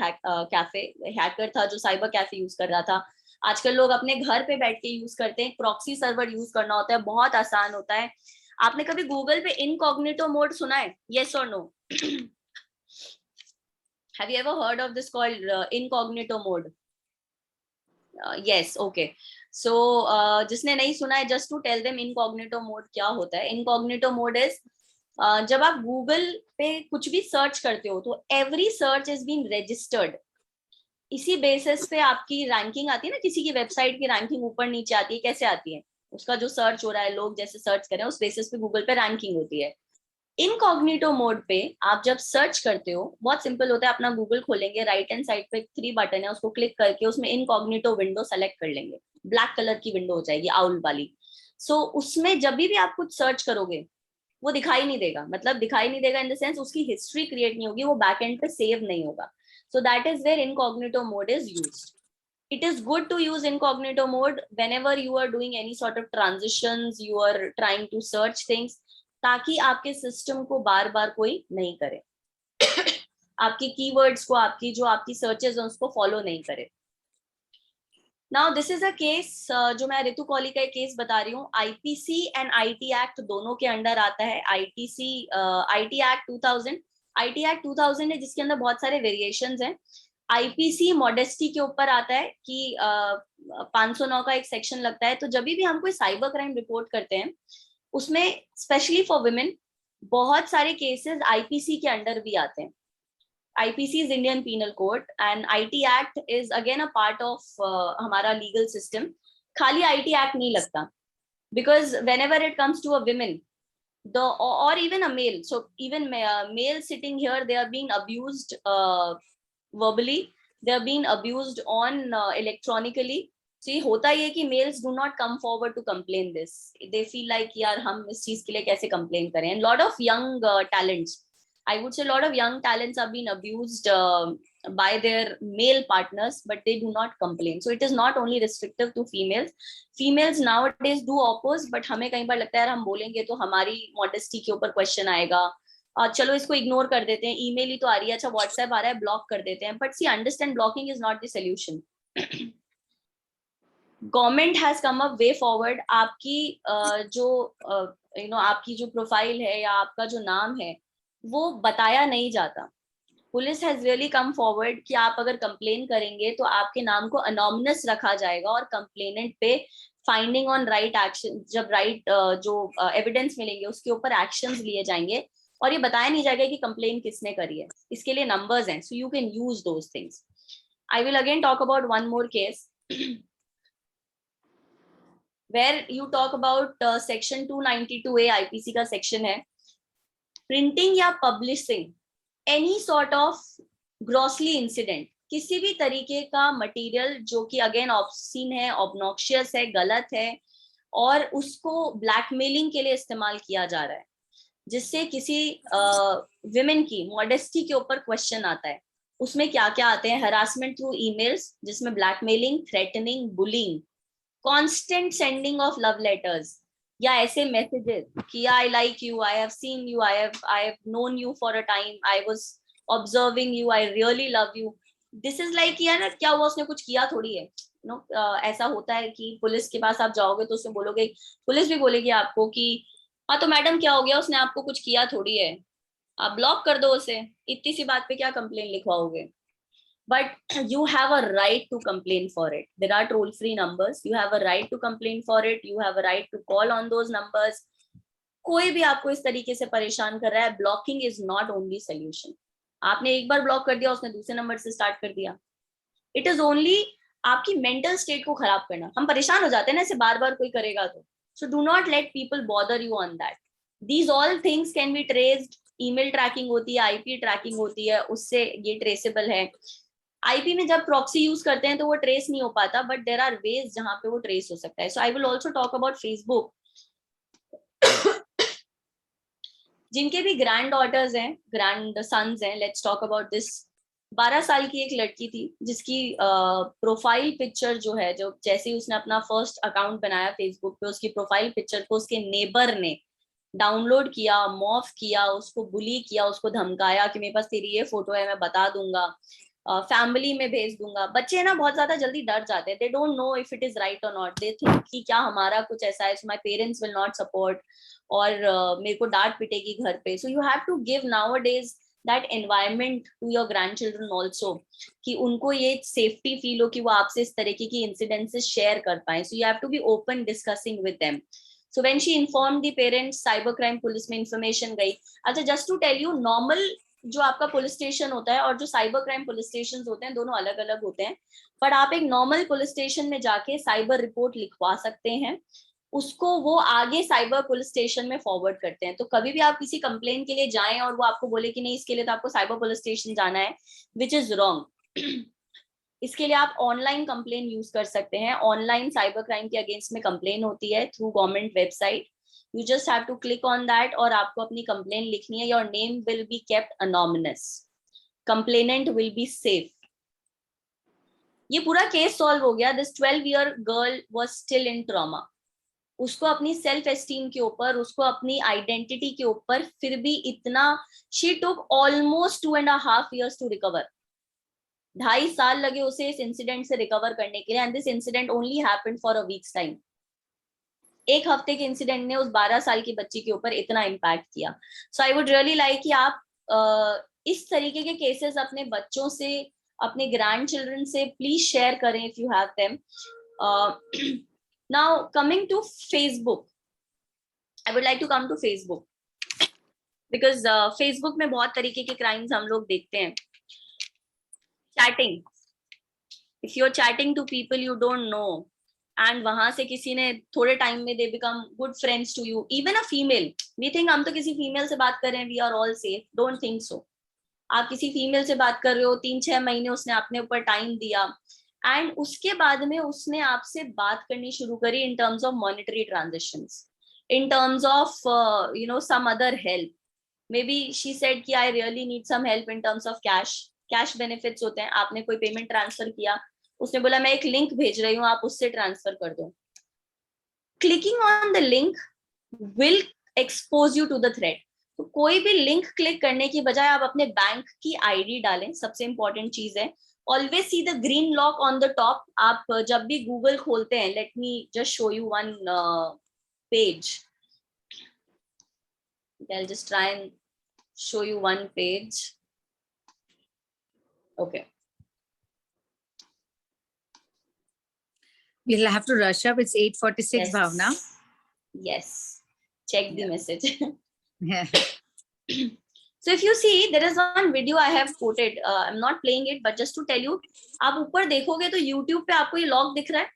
Speaker 7: cafe, hacker था जो साइबर कैफे यूज कर रहा था। आजकल लोग अपने घर पे बैठ के यूज करते हैं, प्रॉक्सी सर्वर यूज करना होता है, बहुत आसान होता है। आपने कभी गूगल पे इनकॉग्निटो मोड सुना है? येस और no? Have you ever heard of this called incognito mode? yes, okay. So जिसने नहीं सुना है, just to tell them incognito mode क्या होता है। इनकॉग्निटो मोड इज जब आप गूगल पे कुछ भी सर्च करते हो तो every search is been registered, इसी बेसिस पे आपकी रैंकिंग आती है ना, किसी की वेबसाइट की रैंकिंग ऊपर नीचे आती है, कैसे आती है? उसका जो सर्च हो रहा है, लोग जैसे सर्च करें उस बेसिस पे गूगल पे रैंकिंग होती है। इनकॉग्निटो मोड पे आप जब सर्च करते हो, बहुत सिंपल होता है, अपना गूगल खोलेंगे, राइट हैंड साइड पे 3 बटन है, उसको क्लिक करके उसमें इनकॉग्निटो विंडो सेलेक्ट कर लेंगे, ब्लैक कलर की विंडो हो जाएगी, आउल वाली। सो उसमें जब भी आप कुछ सर्च करोगे वो दिखाई नहीं देगा, मतलब दिखाई नहीं देगा इन द सेंस उसकी हिस्ट्री क्रिएट नहीं होगी, वो बैक एंड पे सेव नहीं होगा। So that is where incognito mode is used. It is good to use incognito mode whenever you are doing any sort of transitions, you are trying to search things, ताकि आपके system को बार बार कोई नहीं करे, आपकी keywords को, आपकी जो आपकी सर्चेस हैं उसको फॉलो नहीं करे। Now this is a case, जो मैं रितु कोहली का एक केस बता रही हूँ, आईपीसी एंड आईटी एक्ट दोनों के अंडर आता है। ITC IT act 2000, IT act 2000 है जिसके अंदर बहुत सारे वेरिएशंस हैं। आईपीसी मॉडेस्टी के ऊपर आता है कि 509 का एक सेक्शन लगता है, तो जब भी हम कोई साइबर क्राइम रिपोर्ट करते हैं उसमें स्पेशली फॉर वुमेन बहुत सारे केसेस आईपीसी के अंडर भी आते हैं। IPC is Indian Penal Code and IT Act is again a part of हमारा legal system. खाली IT Act नहीं लगता, because whenever it comes to a woman, or even a male, so even male sitting here, they are being abused verbally, they are being abused on electronically. So ये होता ही है कि males do not come forward to complain this. They feel like यार हम इस चीज के लिए कैसे complain करें? And lot of young talents, I would say a lot of young talents are being abused by their male partners, but they do not complain. So it is not only restrictive to females. Females nowadays do oppose, but हमें कई बार लगता है यार हम बोलेंगे तो हमारी modesty के ऊपर question आएगा, चलो इसको इग्नोर कर देते हैं, ईमेल ही तो आ रही है, अच्छा व्हाट्सएप आ रहा है, ब्लॉक कर देते हैं। But see, understand, blocking is not the solution. Government has come up way forward. आपकी जो आपकी जो प्रोफाइल है या आपका जो नाम है वो बताया नहीं जाता। Police has really come forward कि आप अगर कंप्लेन करेंगे तो आपके नाम को अनोनिमस रखा जाएगा और कंप्लेनेंट पे फाइंडिंग ऑन राइट एक्शन, जब राइट जो एविडेंस मिलेंगे उसके ऊपर एक्शंस लिए जाएंगे, और ये बताया नहीं जाएगा कि कंप्लेन किसने करी है, इसके लिए नंबर्स हैं, so you can use those things. I will again talk about one more case where you talk about section 292A IPC का section है, printing या publishing any sort of grossly incident, किसी भी तरीके का मटेरियल जो कि अगेन ऑब्सीन है, ऑब्नॉक्शियस है, गलत है, और उसको ब्लैकमेलिंग के लिए इस्तेमाल किया जा रहा है, जिससे किसी विमेन की मॉडेस्टी के ऊपर क्वेश्चन आता है. उसमें क्या क्या आते हैं? हरासमेंट थ्रू ईमेल्स, जिसमें blackmailing, threatening, bullying, constant sending of love letters या ऐसे मैसेजेस कि I like you, I have seen you, I have known you for a time, I was observing you, I really love you. This is like यार क्या हुआ, उसने कुछ किया थोड़ी है. नो ऐसा होता है कि पुलिस के पास आप जाओगे तो उसमें बोलोगे, पुलिस भी बोलेगी आपको कि हाँ तो मैडम क्या हो गया, उसने आपको कुछ किया थोड़ी है, आप ब्लॉक कर दो उसे, इतनी सी बात पे क्या कंप्लेन लिखवाओगे. But you have a right to complain for it. There are toll free numbers, you have a right to complain for it, you have a right to call on those numbers. कोई भी आपको इस तरीके से परेशान कर रहा है, blocking is not only solution. आपने एक बार ब्लॉक कर दिया, उसने दूसरे नंबर से स्टार्ट कर दिया, इट इज ओनली आपकी मेंटल स्टेट को खराब करना. हम परेशान हो जाते हैं ना ऐसे बार बार कोई करेगा तो. So do not let people bother you on that. These all things can be traced. Email tracking होती है, आईपी ट्रैकिंग होती है, उससे ये ट्रेसेबल है. आईपी में जब प्रॉक्सी यूज करते हैं तो वो ट्रेस नहीं हो पाता, बट देयर आर वेज जहां पे वो ट्रेस हो सकता है. So I will also talk about Facebook. जिनके भी ग्रैंड डॉटर्स हैं, ग्रैंड सन्स हैं, लेट्स टॉक अबाउट दिस. 12 साल की एक लड़की थी जिसकी प्रोफाइल पिक्चर जो है, जो जैसे ही उसने अपना फर्स्ट अकाउंट बनाया फेसबुक पे, उसकी प्रोफाइल पिक्चर को उसके नेबर ने डाउनलोड किया, मॉफ किया, उसको बुली किया, उसको धमकाया कि मेरे पास तेरी ये फोटो है, मैं बता दूंगा, फैमिली में भेज दूंगा. बच्चे ना बहुत ज्यादा जल्दी डर जाते हैं. They don't know if it is right और नॉट. दे थिंक कि क्या हमारा कुछ ऐसा है, so my parents will not support, और मेरे को डांट पिटेगी घर पे. So you have to give nowadays that environment to your grand children also, कि उनको ये सेफ्टी फील हो कि वो आपसे इस तरीके की इंसिडेंसेस शेयर कर पाए. So you have to be open discussing with them. So when she informed the parents, cyber crime police में information गई. अच्छा, just to tell you, normal जो आपका पुलिस स्टेशन होता है और जो साइबर क्राइम पुलिस स्टेशन होते हैं, दोनों अलग अलग होते हैं. पर आप एक नॉर्मल पुलिस स्टेशन में जाके साइबर रिपोर्ट लिखवा सकते हैं, उसको वो आगे साइबर पुलिस स्टेशन में फॉरवर्ड करते हैं. तो कभी भी आप किसी कंप्लेन के लिए जाएं और वो आपको बोले कि नहीं इसके लिए तो आपको साइबर पुलिस स्टेशन जाना है, विच इज रॉन्ग. इसके लिए आप ऑनलाइन कंप्लेन यूज कर सकते हैं. ऑनलाइन साइबर क्राइम के अगेंस्ट में कंप्लेन होती है through government website. You just have to click on that और आपको अपनी कंप्लेन लिखनी है. Your name will be kept anonymous, complainant will be safe. ये पूरा केस सॉल्व हो गया. This 12-year girl was still in trauma. उसको अपनी सेल्फ एस्टीम के ऊपर, उसको अपनी आइडेंटिटी के ऊपर फिर भी इतना, she took almost 2.5 years to recover. 2.5 साल लगे उसे इस इंसिडेंट से रिकवर करने के लिए. And this incident only happened for a weeks time. एक हफ्ते के इंसिडेंट ने उस 12 साल की बच्ची के ऊपर इतना इम्पैक्ट किया. सो आई वुड रियली लाइक कि आप इस तरीके के केसेस अपने बच्चों से, अपने ग्रैंड चिल्ड्रन से प्लीज शेयर करें if you have them. Now coming to Facebook, I would like to come to Facebook because Facebook में बहुत तरीके के क्राइम्स हम लोग देखते हैं. Chatting. If you're chatting to people you don't know, and वहां से किसी ने थोड़े टाइम में they become good friends to you, even a female. We think हम तो किसी फीमेल से बात कर रहे हैं, we are all safe. Don't think so. आप किसी फीमेल से बात कर रहे हो, 3-6 महीने उसने अपने ऊपर टाइम दिया, एंड उसके बाद में उसने आपसे बात करनी शुरू करी in terms of monetary transactions, in terms of some other help. Maybe she said कि I really need some help in terms of cash. Cash benefits होते हैं. आपने कोई पेमेंट ट्रांसफर किया, उसने बोला मैं एक लिंक भेज रही हूँ, आप उससे ट्रांसफर कर दो. Clicking on the link will expose you to the threat. तो कोई भी लिंक क्लिक करने की बजाय आप अपने बैंक की आईडी डालें. सबसे इंपॉर्टेंट चीज है, always see the green lock on the top. आप जब भी गूगल खोलते हैं, let me just show you one page. I'll just try and show you one page. Okay.
Speaker 1: We'll have to rush up. It's 8:46, Bhavna.
Speaker 7: Yes. Check the message.
Speaker 1: Yeah.
Speaker 7: So if you see, there is one video I have quoted. I'm not playing it, but just to tell you, आप ऊपर देखोगे तो YouTube पे आपको ये log दिख रहा है.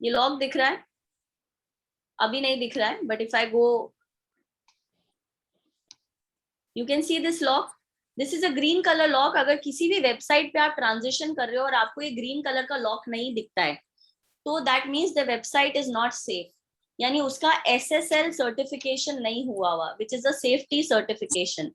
Speaker 7: ये लॉग दिख रहा है. अभी नहीं दिख रहा है, but if I go, you can see this log. This is a green color log. अगर किसी भी वेबसाइट पे आप ट्रांजिशन कर रहे हो और आपको ये ग्रीन कलर का लॉक नहीं दिखता है, तो that means the website is not safe. यानी उसका SSL सर्टिफिकेशन नहीं हुआ हुआ, which is a safety certification.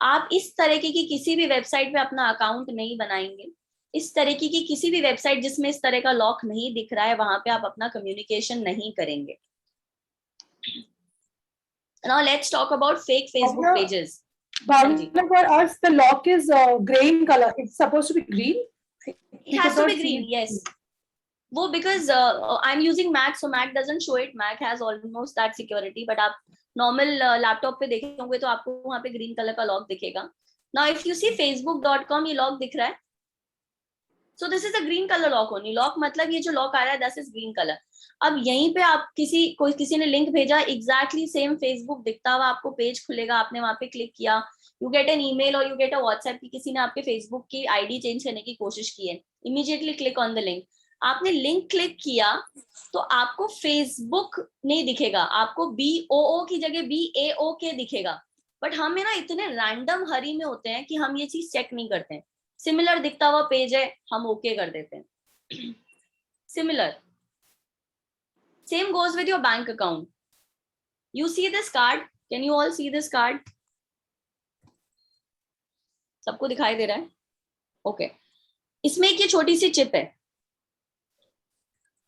Speaker 7: आप इस तरीके की किसी भी वेबसाइट पे अपना अकाउंट नहीं बनाएंगे. इस तरीके की किसी भी वेबसाइट जिसमें इस तरह का लॉक नहीं दिख रहा है, वहां पे आप अपना कम्युनिकेशन नहीं करेंगे. Now let's talk about fake Facebook pages.
Speaker 2: Bhavna, for us, the lock is green color. It's supposed to be green.
Speaker 7: It has to be green, yes. वो because I'm using Mac, so Mac doesn't show it. Mac has almost that security, but आप normal laptop पे देखेंगे तो आपको वहाँ पे green color का lock दिखेगा. Now if you see facebook.com, ये लॉक दिख रहा है. So this is a green color lock only. Lock मतलब ये जो लॉक आ रहा है, that is green color. अब यहीं पे आप किसी ने लिंक भेजा, एग्जैक्टली सेम फेसबुक दिखता हुआ आपको पेज खुलेगा, आपने वहां पे क्लिक किया, यू गेट एन ईमेल और यू गेट अ व्हाट्सएप की किसी ने आपके फेसबुक की आईडी चेंज करने की कोशिश की है. Immediately click on the link. आपने लिंक क्लिक किया तो आपको फेसबुक नहीं दिखेगा, आपको BOO की जगह BAOK दिखेगा. बट हम ना इतने रैंडम हरी में होते हैं कि हम ये चीज चेक नहीं करते हैं. सिमिलर दिखता हुआ पेज है, हम ओके कर देते हैं. Similar. Same goes with your bank account. You see this card? Can you all see this card? सबको दिखाई दे रहा है? Okay. इसमें एक ये छोटी सी चिप है.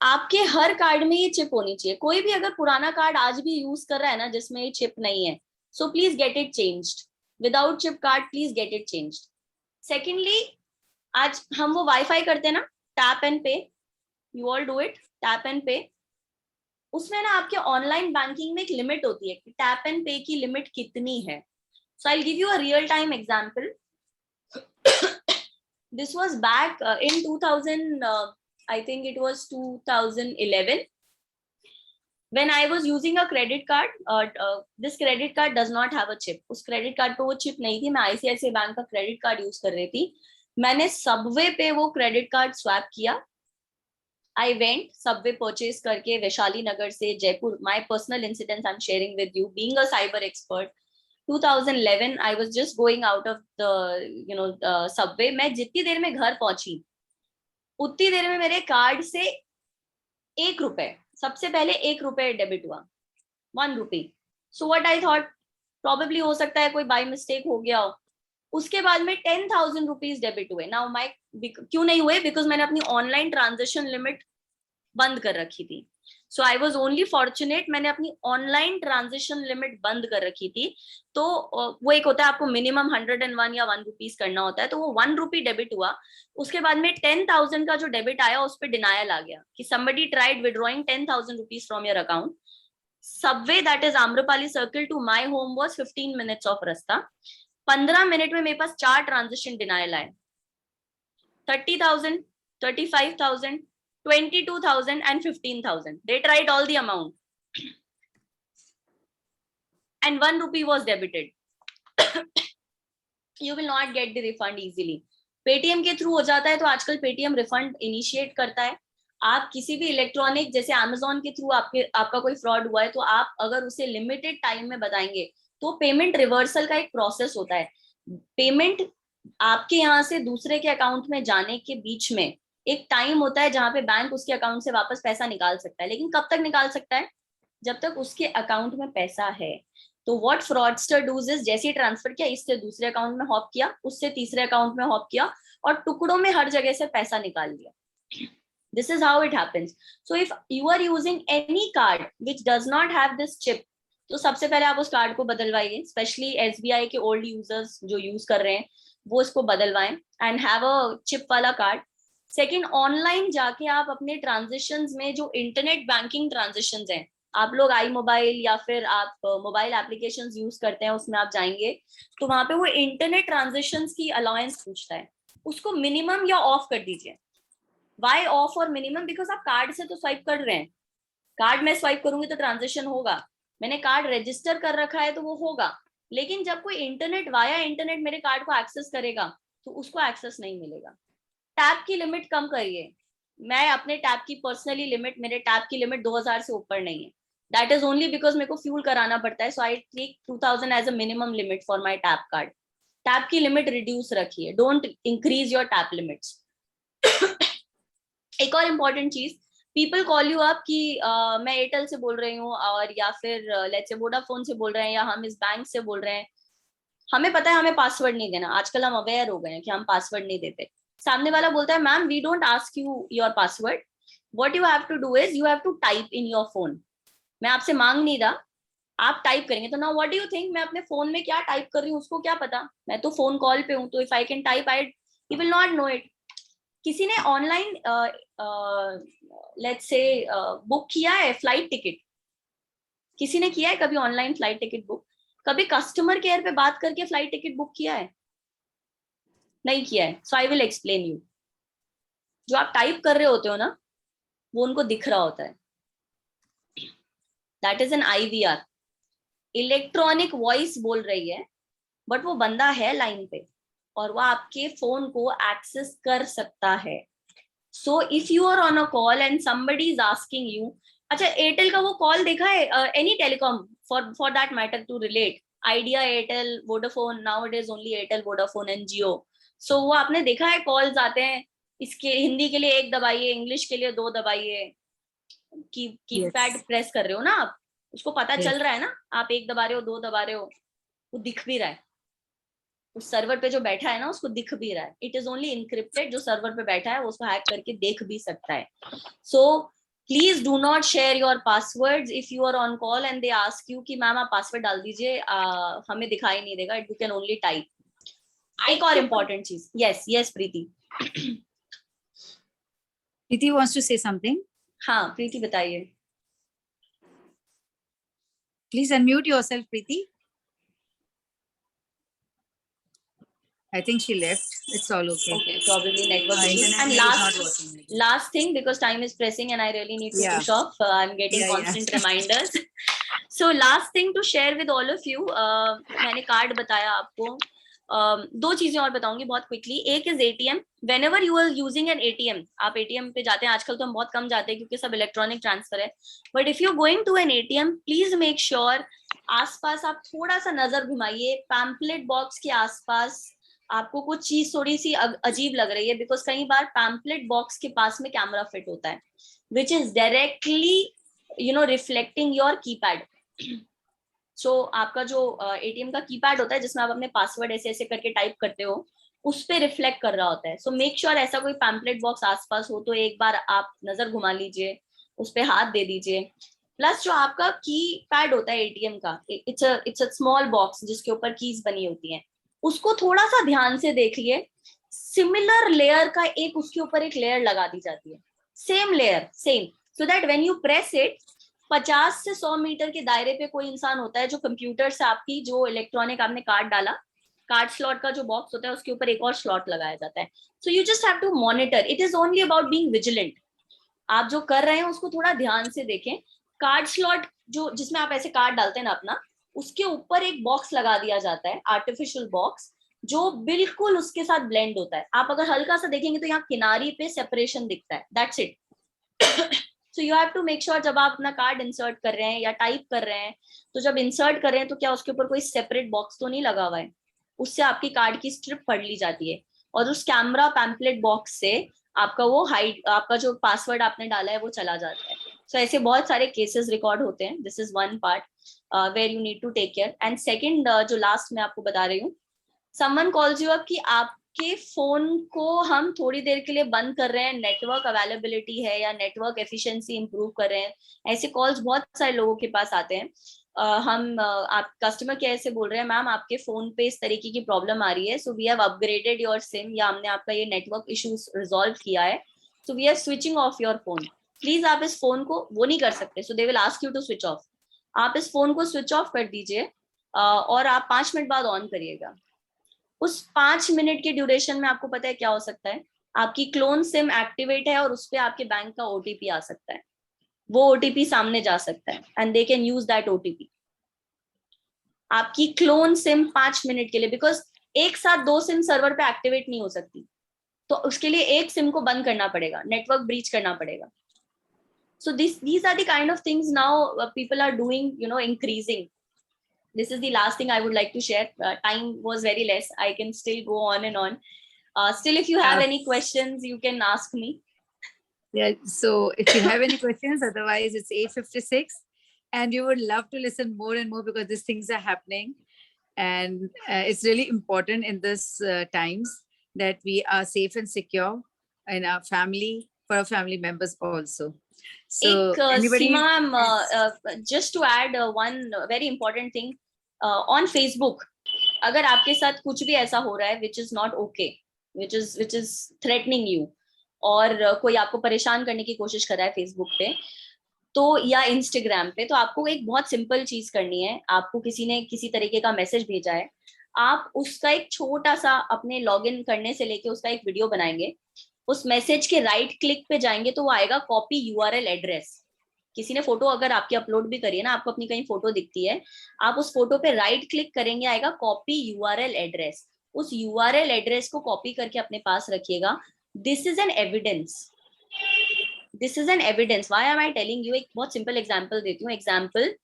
Speaker 7: आपके हर कार्ड में ये चिप होनी चाहिए. कोई भी अगर पुराना कार्ड आज भी यूज कर रहा है ना जिसमें ये चिप नहीं है, so please get it changed. Without chip card, please get it changed. Secondly, आज हम वो वाईफाई करते हैं ना, tap and pay. You all do it, tap and pay. उसमें ना आपके ऑनलाइन बैंकिंग में एक लिमिट होती है कि टैप एंड पे की लिमिट कितनी है. So I will give you a real time example. This was back in 2000, I think it was 2011 when I was using a credit card. This credit card does not have a chip. उस credit card पे वो chip नहीं थी. मैं ICICI bank का credit card use कर रही थी. मैंने सबवे पे वो क्रेडिट कार्ड स्वैप किया. I went subway purchase करके वैशाली नगर से Jaipur. My personal incidents I'm sharing with you. Being a cyber expert, 2011 I was just going out of the subway. मैं जितनी देर में घर पहुंची उतनी देर में मेरे कार्ड से ₹1 सबसे पहले ₹1 डेबिट हुआ. 1 rupee. So what I thought, probably हो सकता है कोई बाय मिस्टेक हो गया हो. उसके बाद में 10,000 रुपीज डेबिट हुए. नाउ माय क्यों नहीं हुए? बिकॉज मैंने अपनी ऑनलाइन ट्रांजेक्शन लिमिट बंद कर रखी थी. सो आई वाज ओनली फॉर्चुनेट, मैंने अपनी ऑनलाइन ट्रांजेक्शन लिमिट बंद कर रखी थी. तो वो एक होता है आपको मिनिमम 101 या 1 रुपीज करना होता है, तो वो 1 रुपी डेबिट हुआ. उसके बाद में 10,000 का जो डेबिट आया उस पर डिनायल आ गया कि somebody tried withdrawing 10,000 rupees from your account. Subway, that is Amrapali Circle to my home was 15 minutes of रास्ता. 15 मिनट में मेरे पास 4 ट्रांजेक्शन डिनायल आए. 30,000, 35,000, 22,000 and 15,000. They tried all the amount. And 1 rupee was debited. You will not get the refund easily. Paytm के through हो जाता है, तो आजकल पेटीएम रिफंड इनिशिएट करता है. आप किसी भी इलेक्ट्रॉनिक जैसे Amazon के थ्रू आपका कोई फ्रॉड हुआ है, तो आप अगर उसे लिमिटेड टाइम में बताएंगे तो पेमेंट रिवर्सल का एक प्रोसेस होता है. पेमेंट आपके यहाँ से दूसरे के अकाउंट में जाने के बीच में एक टाइम होता है जहां पे बैंक उसके अकाउंट से वापस पैसा निकाल सकता है. लेकिन कब तक निकाल सकता है? जब तक उसके अकाउंट में पैसा है. तो व्हाट फ्रॉडस्टर डूज इज, जैसे ही ट्रांसफर किया, इससे दूसरे अकाउंट में हॉप किया, उससे तीसरे अकाउंट में हॉप किया और टुकड़ों में हर जगह से पैसा निकाल लिया. This is how it happens. So if you are using any card which does not have this chip, तो सबसे पहले आप उस कार्ड को बदलवाइए. स्पेशली SBI के ओल्ड यूजर्स जो यूज कर रहे हैं वो इसको बदलवाएं एंड हैव अ चिप वाला कार्ड. सेकंड, ऑनलाइन जाके आप अपने ट्रांजेक्शंस में जो इंटरनेट बैंकिंग ट्रांजेक्शंस हैं, आप लोग आई मोबाइल या फिर आप मोबाइल एप्लीकेशंस यूज करते हैं, उसमें आप जाएंगे तो वहां पे वो इंटरनेट ट्रांजेक्शंस की अलाउंस पूछता है. उसको मिनिमम या ऑफ कर दीजिए. वाई ऑफ और मिनिमम? बिकॉज आप कार्ड से तो स्वाइप कर रहे हैं, कार्ड में स्वाइप करूंगी तो ट्रांजेक्शन होगा, मैंने कार्ड रजिस्टर कर रखा है तो वो होगा, लेकिन जब कोई इंटरनेट वाया इंटरनेट मेरे कार्ड को एक्सेस करेगा तो उसको एक्सेस नहीं मिलेगा। टैप की लिमिट कम करिए। मैं अपने टैप की पर्सनली लिमिट, मेरे टैप की लिमिट 2000 से ऊपर नहीं है। दैट इज ओनली बिकॉज मेरे को फ्यूल कराना पड़ता है, so I take 2000 as a minimum limit for my tap card. Tap की लिमिट रिड्यूस रखिए, don't increase your tap limits. एक और इम्पॉर्टेंट चीज, पीपल कॉल यू अप कि मैं एयरटेल से बोल रही हूँ और या फिर लेट्स से वोडाफोन से बोल रहे हैं या हम इस बैंक से बोल रहे हैं, हमें पता है हमें पासवर्ड नहीं देना, आजकल हम अवेयर हो गए हैं कि हम पासवर्ड नहीं देते। सामने वाला बोलता है ma'am we don't ask you your password, what you have to do is you have to type in your phone. मैं आपसे मांग नहीं रहा, आप टाइप करेंगे। तो now what do you think मैं अपने फोन में क्या टाइप कर रही हूँ उसको क्या पता, मैं तो फोन कॉल पे हूँ, तो if I can type I he will not know it. किसी ने ऑनलाइन लेट्स से बुक किया है फ्लाइट टिकट, किसी ने किया है कभी ऑनलाइन फ्लाइट टिकट बुक? कभी कस्टमर केयर पे बात करके फ्लाइट टिकट बुक किया है? नहीं किया है। So I will explain you. जो आप टाइप कर रहे होते हो ना वो उनको दिख रहा होता है, that is an IVR, electronic voice बोल रही है, बट वो बंदा है लाइन पे और वो आपके फोन को एक्सेस कर सकता है। So if you are on a call and somebody is asking you, अच्छा एयरटेल का वो कॉल देखा है, any telecom for that matter to relate, Idea, Airtel, Vodafone, now it is only Airtel, Vodafone and Jio. So वो आपने देखा है calls आते हैं, इसके हिंदी के लिए 1 दबाइए, इंग्लिश के लिए 2 दबाइए, कीपैड
Speaker 1: Yes.
Speaker 7: प्रेस कर रहे हो ना आप, उसको पता
Speaker 1: Yes.
Speaker 7: चल रहा है ना आप 1 दबा रहे हो 2 दबा रहे हो, वो दिख भी रहा है, उस सर्वर पे जो बैठा है ना उसको दिख भी रहा है। इट इज ओनली इनक्रिप्टेड, जो सर्वर पे बैठा है वो उसको हैक करके देख भी सकता है। So please do not share your passwords if you are on call and they ask you कि मैम आप पासवर्ड डाल दीजिए, हमें दिखाई नहीं देगा, यू कैन ओनली टाइप। एक और इम्पोर्टेंट चीज, yes yes Preeti.
Speaker 1: Preeti wants to say something.
Speaker 7: हाँ प्रीति बताइए।
Speaker 1: Please unmute yourself, Preeti. I think she left. It's all okay.
Speaker 7: Okay, probably network issues.
Speaker 1: Internet
Speaker 7: And
Speaker 1: is not working.
Speaker 7: last thing, because time is pressing and I really need to
Speaker 1: Yeah.
Speaker 7: push off. I'm getting
Speaker 1: Yeah, yeah.
Speaker 7: constant reminders. So last thing to share with all of you, मैंने card बताया आपको, 2 चीजें और बताऊंगी बहुत quickly. एक is ATM। whenever you are using an ATM, आप ATM पे जाते हैं, आजकल तो हम बहुत कम जाते हैं क्योंकि सब इलेक्ट्रॉनिक ट्रांसफर है, but if you going to an ATM please make sure आसपास आप थोड़ा सा नजर घुमाइए, पैम्पलेट बॉक्स के आसपास आपको कुछ चीज थोड़ी सी अजीब लग रही है, बिकॉज कई बार पैम्पलेट बॉक्स के पास में कैमरा फिट होता है which is directly reflecting your keypad. So आपका जो ATM का कीपैड होता है जिसमें आप अपने पासवर्ड ऐसे ऐसे करके टाइप करते हो उस पे रिफ्लेक्ट कर रहा होता है। सो मेक श्योर ऐसा कोई पैम्पलेट बॉक्स आसपास हो तो एक बार आप नजर घुमा लीजिए, उस पे हाथ दे दीजिए। प्लस जो आपका की पैड होता है ATM का, इट्स अ स्मॉल बॉक्स जिसके ऊपर कीज बनी होती हैं, उसको थोड़ा सा ध्यान से देखिए, सिमिलर लेयर का एक उसके ऊपर एक लेयर लगा दी जाती है, same layer same, so that when you press it 50 से 100 मीटर के दायरे पे कोई इंसान होता है जो कंप्यूटर से आपकी जो इलेक्ट्रॉनिक आपने कार्ड डाला, कार्ड स्लॉट का जो बॉक्स होता है उसके ऊपर एक और स्लॉट लगाया जाता है। So you just have to monitor, it is only about being vigilant. आप जो कर रहे हैं उसको थोड़ा ध्यान से देखें। कार्ड स्लॉट जो जिसमें आप ऐसे कार्ड डालते हैं ना अपना, उसके ऊपर एक बॉक्स लगा दिया जाता है, आर्टिफिशियल बॉक्स, जो बिल्कुल उसके साथ ब्लेंड होता है। आप अगर हल्का सा देखेंगे तो यहाँ किनारी पे सेपरेशन दिखता है, that's it. So you have to make sure जब आप अपना कार्ड इंसर्ट कर रहे हैं या टाइप कर रहे हैं, तो जब इंसर्ट कर रहे हैं तो क्या उसके ऊपर कोई सेपरेट बॉक्स तो नहीं लगा हुआ है, उससे आपकी कार्ड की स्ट्रिप पढ़ ली जाती है और उस कैमरा पैम्पलेट बॉक्स से आपका वो हाइड, आपका जो पासवर्ड आपने डाला है वो चला जाता है। सो ऐसे बहुत सारे केसेस रिकॉर्ड होते हैं। This is one part where you need to take care. And second, जो लास्ट मैं आपको बता रही हूँ, समवन कॉल्स यू अप कि आपके फोन को हम थोड़ी देर के लिए बंद कर रहे हैं, नेटवर्क अवेलेबिलिटी है या नेटवर्क एफिशिएंसी इंप्रूव कर रहे हैं। ऐसे कॉल्स बहुत सारे लोगों के पास आते हैं। आप कस्टमर केयर से बोल रहे हैं मैम आपके फोन पे इस तरीके की प्रॉब्लम आ रही है, so we have upgraded your SIM, या हमने आपका ये नेटवर्क इश्यूज रिजॉल्व किया है, so we are switching off your phone. Please आप इस फोन को, वो नहीं कर सकते, so they will ask you to switch off, आप इस फोन को स्विच ऑफ कर दीजिए और आप 5 मिनट बाद ऑन करिएगा। उस 5 मिनट के ड्यूरेशन में आपको पता है क्या हो सकता है, आपकी क्लोन सिम एक्टिवेट है और उस पर आपके बैंक का ओटीपी आ सकता है, वो ओटीपी सामने जा सकता है and they can use that OTP. आपकी क्लोन सिम 5 मिनट के लिए, बिकॉज एक साथ 2 सिम सर्वर पे एक्टिवेट नहीं हो सकती, तो उसके लिए एक सिम को बंद करना पड़ेगा, नेटवर्क ब्रीच करना पड़ेगा। So these are the kind of things now people are doing, increasing. This is the last thing I would like to share. Time was very less. I can still go on and on. Still, if you have any questions, you can ask me.
Speaker 1: Yeah, so if you have any questions, otherwise it's 8:56 and we would love to listen more and more because these things are happening. And it's really important in this times that we are safe and secure in our family, for our family members also. So anybody,
Speaker 7: Seema ma'am, just to add one very important thing, on Facebook, अगर आपके साथ कुछ भी ऐसा हो रहा है which is not okay, which is threatening you, और कोई आपको परेशान करने की कोशिश कर रहा है फेसबुक पे तो या इंस्टाग्राम पे, तो आपको एक बहुत सिंपल चीज करनी है। आपको किसी ने किसी तरीके का मैसेज भेजा है, आप उसका एक छोटा सा अपने लॉगिन करने से लेके उसका एक वीडियो बनाएंगे, उस मैसेज के राइट क्लिक पे जाएंगे तो वो आएगा कॉपी यूआरएल एड्रेस। किसी ने फोटो अगर आपकी अपलोड भी करी है ना, आपको अपनी कहीं फोटो दिखती है, आप उस फोटो पे राइट क्लिक करेंगे, आएगा कॉपी यूआरएल एड्रेस। उस यूआरएल एड्रेस को कॉपी करके अपने पास रखिएगा। This is an evidence, this is an evidence. Why am I telling you? एक बहुत सिंपल एग्जांपल देती हूँ। Example,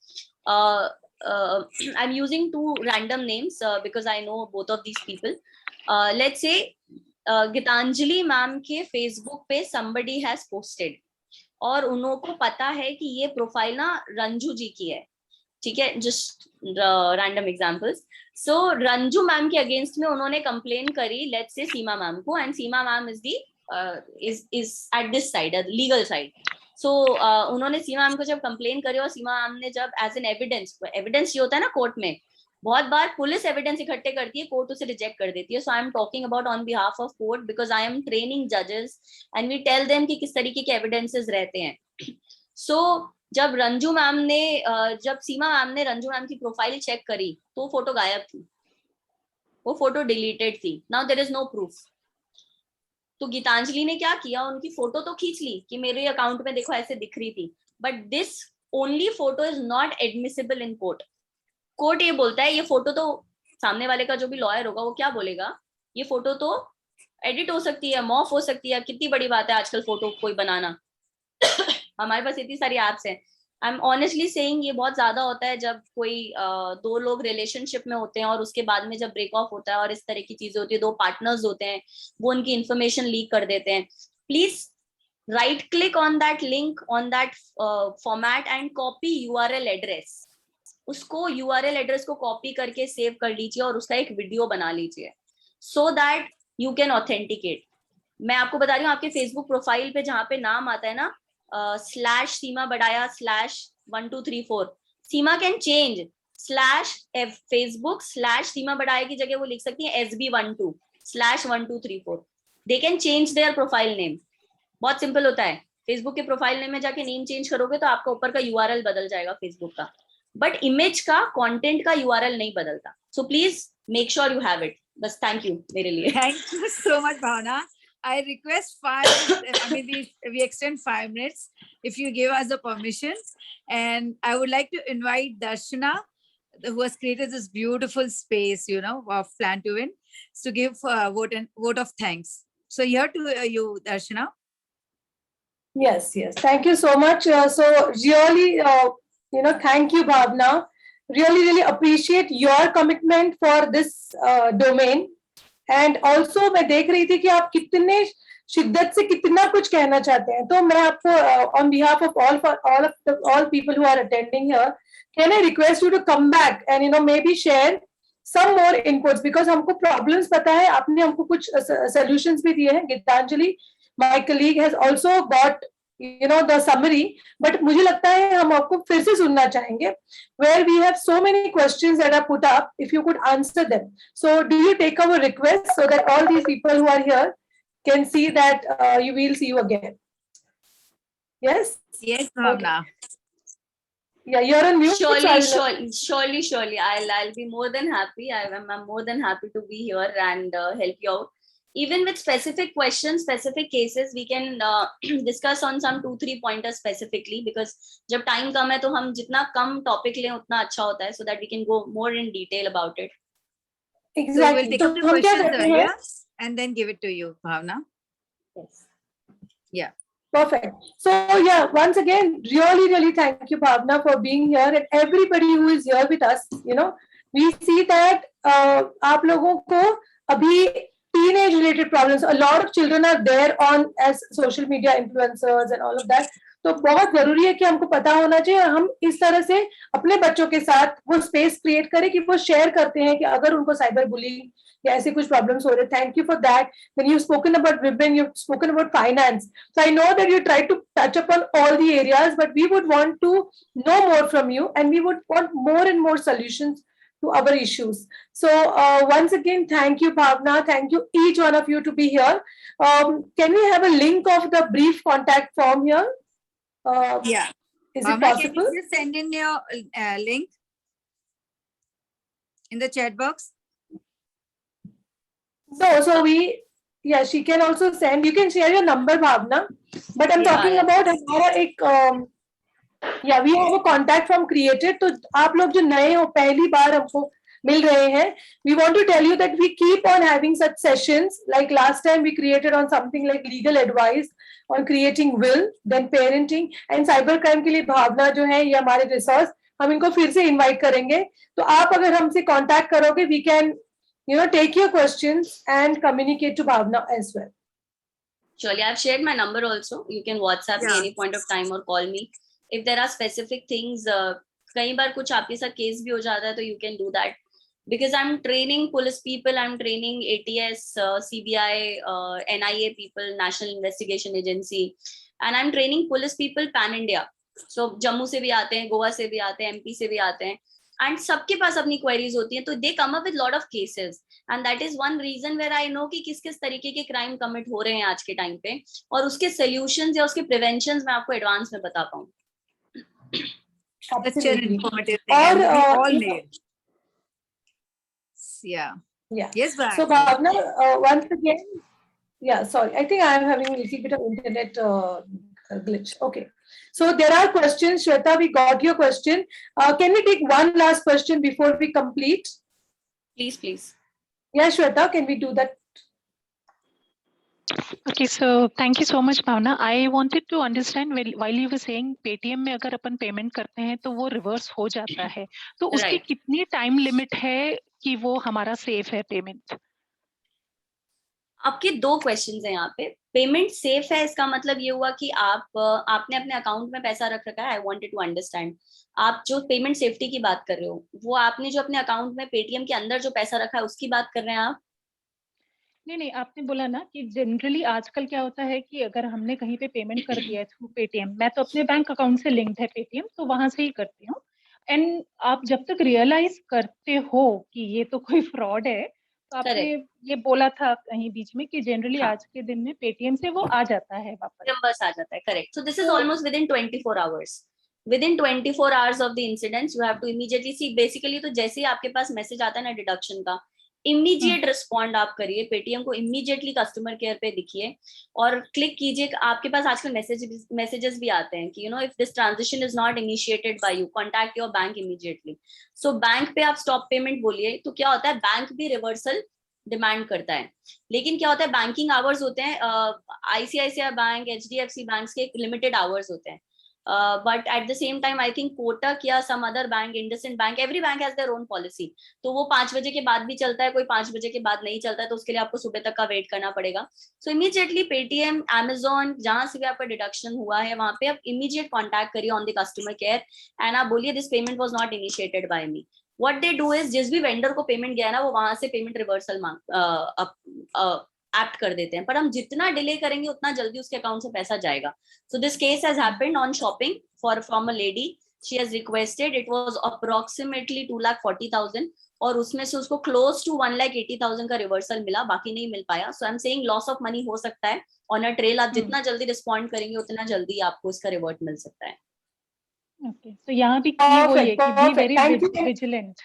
Speaker 7: I am using 2 random names because I know both of these people. Let's say Gitanjali ma'am के Facebook पे somebody has posted और उन्हों को पता है कि ये प्रोफाइल ना रंजू जी की है, ठीक है, जस्ट रैंडम एग्जांपल्स। सो रंजू मैम के अगेंस्ट में उन्होंने कंप्लेन करी लेट्स से सीमा मैम को, and Seema ma'am is the is at this side, legal side. So उन्होंने सीमा मैम को जब कंप्लेन करी और सीमा मैम ने जब एज एन एविडेंस ये होता है ना कोर्ट में, बहुत बार पुलिस एविडेंस इकट्ठे करती है, कोर्ट उसे रिजेक्ट कर देती है। So I am talking about on behalf of court because I am training जजेस एंड वी टेल देम कि किस तरीके के एविडेंसेस रहते हैं। सो जब रंजू मैम ने जब सीमा मैम ने रंजू मैम की प्रोफाइल चेक करी तो वो फोटो गायब थी, वो फोटो डिलीटेड थी। Now there is no proof. तो गीतांजलि ने क्या किया, उनकी फोटो तो खींच ली कि मेरे अकाउंट में देखो ऐसे दिख रही थी, but this only photo is not admissible in court. Court ये बोलता है, ये फोटो तो सामने वाले का जो भी लॉयर होगा वो क्या बोलेगा, ये फोटो तो एडिट हो सकती है, मॉफ हो सकती है, कितनी बड़ी बात है आजकल फोटो कोई बनाना। हमारे पास इतनी सारी एप्स हैं। आई एम ऑनेस्टली सेइंग ये बहुत ज्यादा होता है जब कोई 2 लोग रिलेशनशिप में होते हैं और उसके बाद में जब ब्रेक ऑफ होता है और इस तरह की चीजें होती है, 2 पार्टनर्स होते हैं, वो उनकी इंफॉर्मेशन लीक कर देते हैं। Please right click on that link on that format and copy URL address. उसको यूआरएल एड्रेस को कॉपी करके सेव कर लीजिए और उसका एक वीडियो बना लीजिए so that you can authenticate. मैं आपको बता रही हूँ, आपके फेसबुक प्रोफाइल पे जहाँ पे नाम आता है ना /सीमा बडाया /1234, सीमा कैन चेंज /Facebook /सीमा बडाया की जगह वो लिख सकती है SB12 /1234। They can change their profile name. बहुत सिंपल होता है। फेसबुक के प्रोफाइल नेम में जाके नेम चेंज करोगे तो आपका ऊपर का यूआरएल बदल जाएगा फेसबुक का, बट इमेज का कंटेंट का यूआरएल नहीं बदलता। So please make sure you have it. बस थैंक यू मेरे लिए।
Speaker 1: thank you so much, Bhavna. I request 5 minutes. I mean, we extend 5 minutes if you give us the permission. And I would like to invite Darshana, who has created this beautiful space, of Plan to Win, to give a vote of thanks. So here to you, Darshana.
Speaker 2: Yes. Thank you so much. So really, thank you, Bhavna. Really appreciate your commitment for this domain. And also मैं देख रही थी कि आप कितने शिद्दत से कितना कुछ कहना चाहते हैं, तो मैं आपको on behalf of all people who are attending here, can I request you to come back and maybe share some more inputs, because हमको problems पता है, आपने हमको कुछ solutions भी दिए हैं। Geetanjali, my colleague, has also got the summary, but मुझे लगता है हम आपको फिर से सुनना चाहेंगे, where we have so many questions that are put up, if you could answer them. So do you take our request so that all these people who are here can see that you will see you again? Yes,
Speaker 1: Bhavna.
Speaker 2: Yeah, you're on mute.
Speaker 7: Surely I'll be more than happy. I'm more than happy to be here and help you out. even with specific questions, specific cases, we can discuss on some 2-3 pointers specifically, because जब time कम है तो हम जितना कम topic लें उतना अच्छा होता है, so that we can go more in detail about it.
Speaker 1: So we'll
Speaker 2: Exactly.
Speaker 1: take
Speaker 2: तो
Speaker 1: up the
Speaker 2: हम क्या
Speaker 1: questions
Speaker 2: करते हैं?
Speaker 1: earlier and then give it to you, Bhavna.
Speaker 7: Yes.
Speaker 1: Yeah.
Speaker 2: Perfect. So yeah, once again, really thank you, Bhavna, for being here, and everybody who is here with us. You know, we see that आप लोगों को अभी teenage related problems, a lot of children are there on as social media influencers and all of that. तो बहुत जरूरी है कि हमको पता होना चाहिए, हम इस तरह से अपने बच्चों के साथ वो स्पेस क्रिएट करें कि वो शेयर करते हैं कि अगर उनको साइबर बुलिंग या ऐसे कुछ प्रॉब्लम्स हो रहे. Thank you for that. Then you've spoken about women, you've spoken about finance. So I know that you tried to touch upon all the areas, but we would want to know more from you, and we would want more and more solutions to our issues. So once again, thank you, Bhavna. Thank you, each one of you, to be here. Can we have a link of the brief contact form here?
Speaker 1: Yeah.
Speaker 2: Is it
Speaker 1: Bhavna, can
Speaker 2: possible?
Speaker 1: you just send in your link in the chat box?
Speaker 2: No, so yeah, she can also send. You can share your number, Bhavna. But I'm
Speaker 7: Yeah,
Speaker 2: talking
Speaker 7: yeah.
Speaker 2: about हमारा एक yeah, we have a contact from Created. तो आप लोग जो नए हो, पहली बार हमको मिल रहे हैं, we want to tell you that we keep on having such sessions. Like last time we created on something like legal advice on creating will, then parenting, and cybercrime के लिए भावना जो है ये हमारे resource, हम इनको फिर से invite करेंगे. तो आप अगर हमसे contact करोगे, we can, you know, take your questions and communicate to Bhavna as well.
Speaker 7: Surely, I've shared my number also. You can WhatsApp me
Speaker 1: Yeah.
Speaker 7: any point of time or call me. If there are specific things, कई बार कुछ आपके साथ case भी हो जाता है, तो you can do that. Because I'm training police people, I'm training ATS, CBI, NIA people, National Investigation Agency, and I'm training police people pan India. So Jammu से भी आते हैं, गोवा से भी आते हैं, MP से भी आते हैं, and सबके पास अपनी queries होती हैं, तो they come up with lot of cases, and that is one reason where I know कि किस किस तरीके के crime commit हो रहे हैं आज के time पे, और उसके solutions या उसके preventions मैं आपको advance में बता पाऊँ.
Speaker 1: Such an
Speaker 2: Absolutely.
Speaker 1: informative thing.
Speaker 2: Or,
Speaker 1: And we all
Speaker 2: you
Speaker 1: made. Yeah.
Speaker 2: Yeah.
Speaker 1: Yes, Bhavna.
Speaker 2: So Bhavna, once again, yeah, sorry, I think I am having a little bit of internet glitch. Okay. So there are questions, Shweta, we got your question. Can we take one last question before we complete?
Speaker 7: Please.
Speaker 2: Yeah, Shweta, can we do that?
Speaker 9: Okay, so thank you so much, Bhavna. I wanted to understand while you were saying Paytm में अगर अपन payment करते हैं तो वो reverse हो जाता है, तो उसकी
Speaker 7: Right.
Speaker 9: कितनी टाइम लिमिट है कि वो हमारा सेफ है पेमेंट?
Speaker 7: आपके दो क्वेश्चंस हैं यहाँ पे. पेमेंट सेफ है इसका मतलब ये हुआ कि आपने अपने अकाउंट में पैसा रख रखा है. आई वांटेड टू अंडरस्टैंड, आप जो पेमेंट सेफ्टी की बात कर रहे हो, वो आपने जो अपने अकाउंट में पेटीएम के अंदर जो पैसा रखा है उसकी बात कर रहे हैं आप?
Speaker 9: नहीं, आपने बोला ना कि जनरली आजकल क्या होता है कि अगर हमने कहीं पे पेमेंट कर दिया है थ्रू पेटीएम, मैं तो अपने बैंक अकाउंट से लिंक्ड है पेटीएम, तो वहां से ही करती हूँ. एंड आप जब तक रियलाइज करते हो कि ये तो कोई फ्रॉड है, तो आपने ये बोला था कहीं बीच में कि जनरली
Speaker 7: हाँ.
Speaker 9: आज के दिन में पेटीएम से वो आ जाता है वापस.
Speaker 7: बस आ जाता है. Correct. So this is almost with in 24 hours. Within 24 hours of the incidents, you have to immediately see. Basically, तो जैसे ही आपके पास मैसेज आता है ना डिडक्शन का, इमीडिएट रिस्पॉन्ड आप करिए. पेटीएम को इमीडिएटली कस्टमर केयर पे दिखिए और क्लिक कीजिए. आपके पास आजकल मैसेजेस भी आते हैं कि you know if this transaction is not initiated by you, contact your bank immediately. So bank पे आप स्टॉप पेमेंट बोलिए, तो क्या होता है, बैंक भी रिवर्सल डिमांड करता है. लेकिन क्या होता है, बैंकिंग आवर्स होते हैं, आईसीआईसीआई बैंक, एचडीएफसी बैंक के लिमिटेड आवर्स होते हैं. But at the same time, I think Kotak या some other bank, IndusInd Bank, every bank has their own policy. तो वो 5 बजे के बाद भी चलता है, कोई 5 बजे के बाद नहीं चलता है, तो उसके लिए आपको सुबह तक का वेट करना पड़ेगा. So immediately Paytm, Amazon, जहां से भी आपका डिडक्शन हुआ है वहां पे आप इमीडिएट कॉन्टैक्ट करिए on the customer care and आप बोलिए this payment was not initiated by me. What they do is, जिस भी वेंडर को पेमेंट गया है ना, वो वहां से पेमेंट रिवर्सल एक्ट कर देते हैं. पर हम जितना डिले करेंगे उतना जल्दी उसके अकाउंट से पैसा जाएगा. So this case has happened on shopping from a lady. She has requested, it was approximately 2,40,000 और उसमें से उसको क्लोज टू 1,80,000 का रिवर्सल मिला, बाकी नहीं मिल पाया. So I am saying loss of money हो सकता है ऑन अ ट्रेल. आप जितना जल्दी रिस्पॉन्ड करेंगे उतना जल्दी आपको इसका रिवर्ट मिल सकता है.
Speaker 9: ओके, तो यहाँ भी ये वही है कि be very vigilant.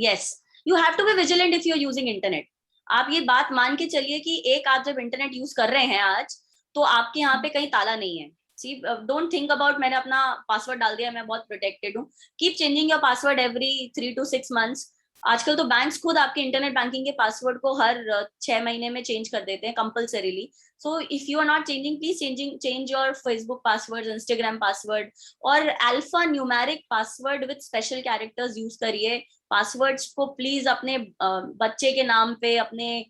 Speaker 7: Yes, you have to be vigilant if you're using internet. आप ये बात मान के चलिए कि एक आप जब इंटरनेट यूज कर रहे हैं आज, तो आपके यहाँ पे कहीं ताला नहीं है. सी डोंट थिंक अबाउट मैंने अपना पासवर्ड डाल दिया, मैं बहुत प्रोटेक्टेड हूँ. Keep changing your password every 3 to 6 months. आजकल तो बैंक्स खुद आपके इंटरनेट बैंकिंग के पासवर्ड को हर 6 महीने में चेंज कर देते हैं compulsorily. So if you are not changing, please change your Facebook password, Instagram password, और alpha numeric password with special characters use करिए. पासवर्ड्स को प्लीज अपने बच्चे के नाम पे, अपने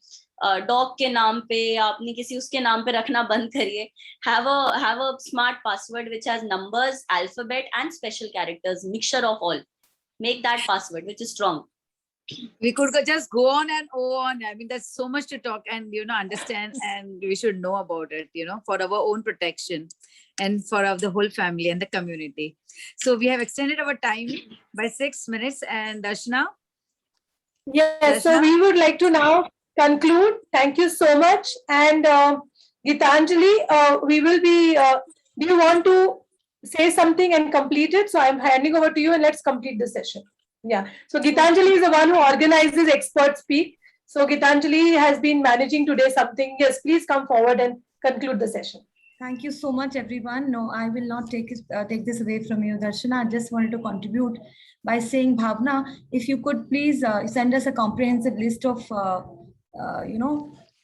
Speaker 7: डॉग के नाम पे, या अपनी किसी उसके नाम पे रखना बंद करिए. Have a smart password which has numbers, alphabet and special characters, mixture of all. Make that password which is strong.
Speaker 1: We could just go on and on. I mean, there's so much to talk and, understand, and we should know about it, for our own protection and for the whole family and the community. So we have extended our time by 6 minutes. And Darshana?
Speaker 2: Yes, so
Speaker 1: Darshana?
Speaker 2: we would like to now conclude. Thank you so much. And Gitanjali, we will be, do you want to say something and complete it? So I'm handing over to you and let's complete the session. Yeah, so Gitanjali is the one who organizes Expert Speak. So Gitanjali has been managing today something. Yes, please come forward and conclude the session.
Speaker 10: Thank you so much, everyone. No, I will not take this away from you, Darshana. I just wanted to contribute by saying, Bhavna, if you could please send us a comprehensive list of,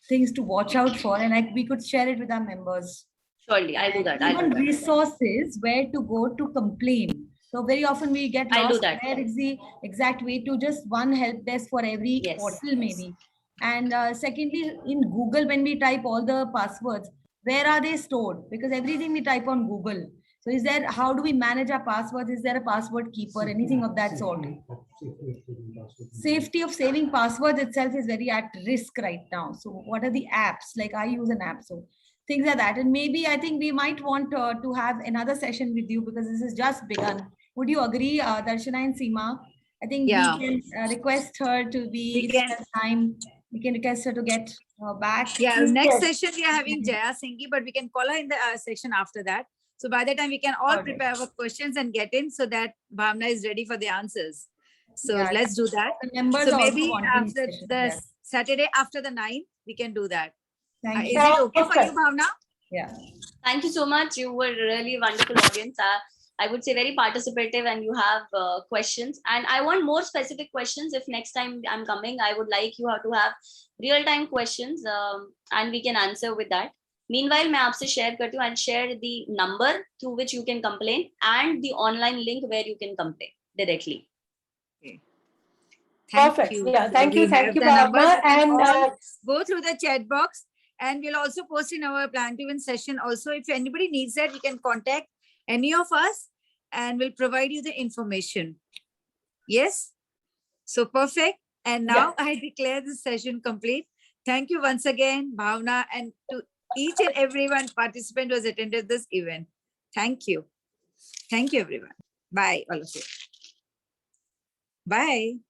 Speaker 10: things to watch out for, and we could share it with our members.
Speaker 7: Surely, I'll do that.
Speaker 10: Even resources where to go to complain. So very often we get
Speaker 7: I'll do
Speaker 10: lost.
Speaker 7: that.
Speaker 10: Where is the exact way to just one help desk for every
Speaker 7: Yes.
Speaker 10: portal maybe. And secondly, in Google, when we type all the passwords, where are they stored? Because everything we type on Google. So how do we manage our passwords? Is there a password keeper? Anything of that sort? Safety of saving passwords itself is very at risk right now. So what are the apps? Like I use an app. So things like that. And maybe I think we might want to have another session with you because this has just begun. Would you agree, Darshana and Seema? I think
Speaker 1: Yeah.
Speaker 10: we can request her to be time. We can request her to get back.
Speaker 1: Yeah, next session we are having Jaya Singhi, but we can call her in the section after that. So by the time we can all
Speaker 10: Alright.
Speaker 1: prepare our questions and get in so that Bhavna is ready for the answers. So
Speaker 10: Yeah.
Speaker 1: let's do that.
Speaker 10: The members
Speaker 1: So
Speaker 10: also
Speaker 1: maybe
Speaker 10: want
Speaker 1: after
Speaker 10: session,
Speaker 1: the
Speaker 10: yeah.
Speaker 1: Saturday after the 9th, we can do that.
Speaker 10: Thank
Speaker 1: Is
Speaker 10: you.
Speaker 1: it okay for you,
Speaker 2: Okay.
Speaker 1: Bhavna?
Speaker 10: Yeah.
Speaker 7: Thank you so much. You were really wonderful audience. I would say very participative, and you have questions. And I want more specific questions. If next time I'm coming, I would like you to have real-time questions, and we can answer with that. Meanwhile, मैं आपसे share करती हूँ. I'll share the number through which you can complain and the online link where you can complain directly.
Speaker 1: Thank
Speaker 2: Perfect.
Speaker 1: you.
Speaker 2: Yeah, thank
Speaker 1: We
Speaker 2: you. Thank
Speaker 1: have
Speaker 2: you,
Speaker 1: the numbers.
Speaker 2: Bhavna.
Speaker 1: You can
Speaker 2: And
Speaker 1: all go through the chat box, and we'll also post in our Plan to Win session. Also, if anybody needs that, you can contact any of us and we'll provide you the information. Yes? So perfect. And now I declare this session complete. Thank you once again, Bhavna, and to each and everyone participant who has attended this event. Thank you. Thank you, everyone. Bye, all of you. Bye.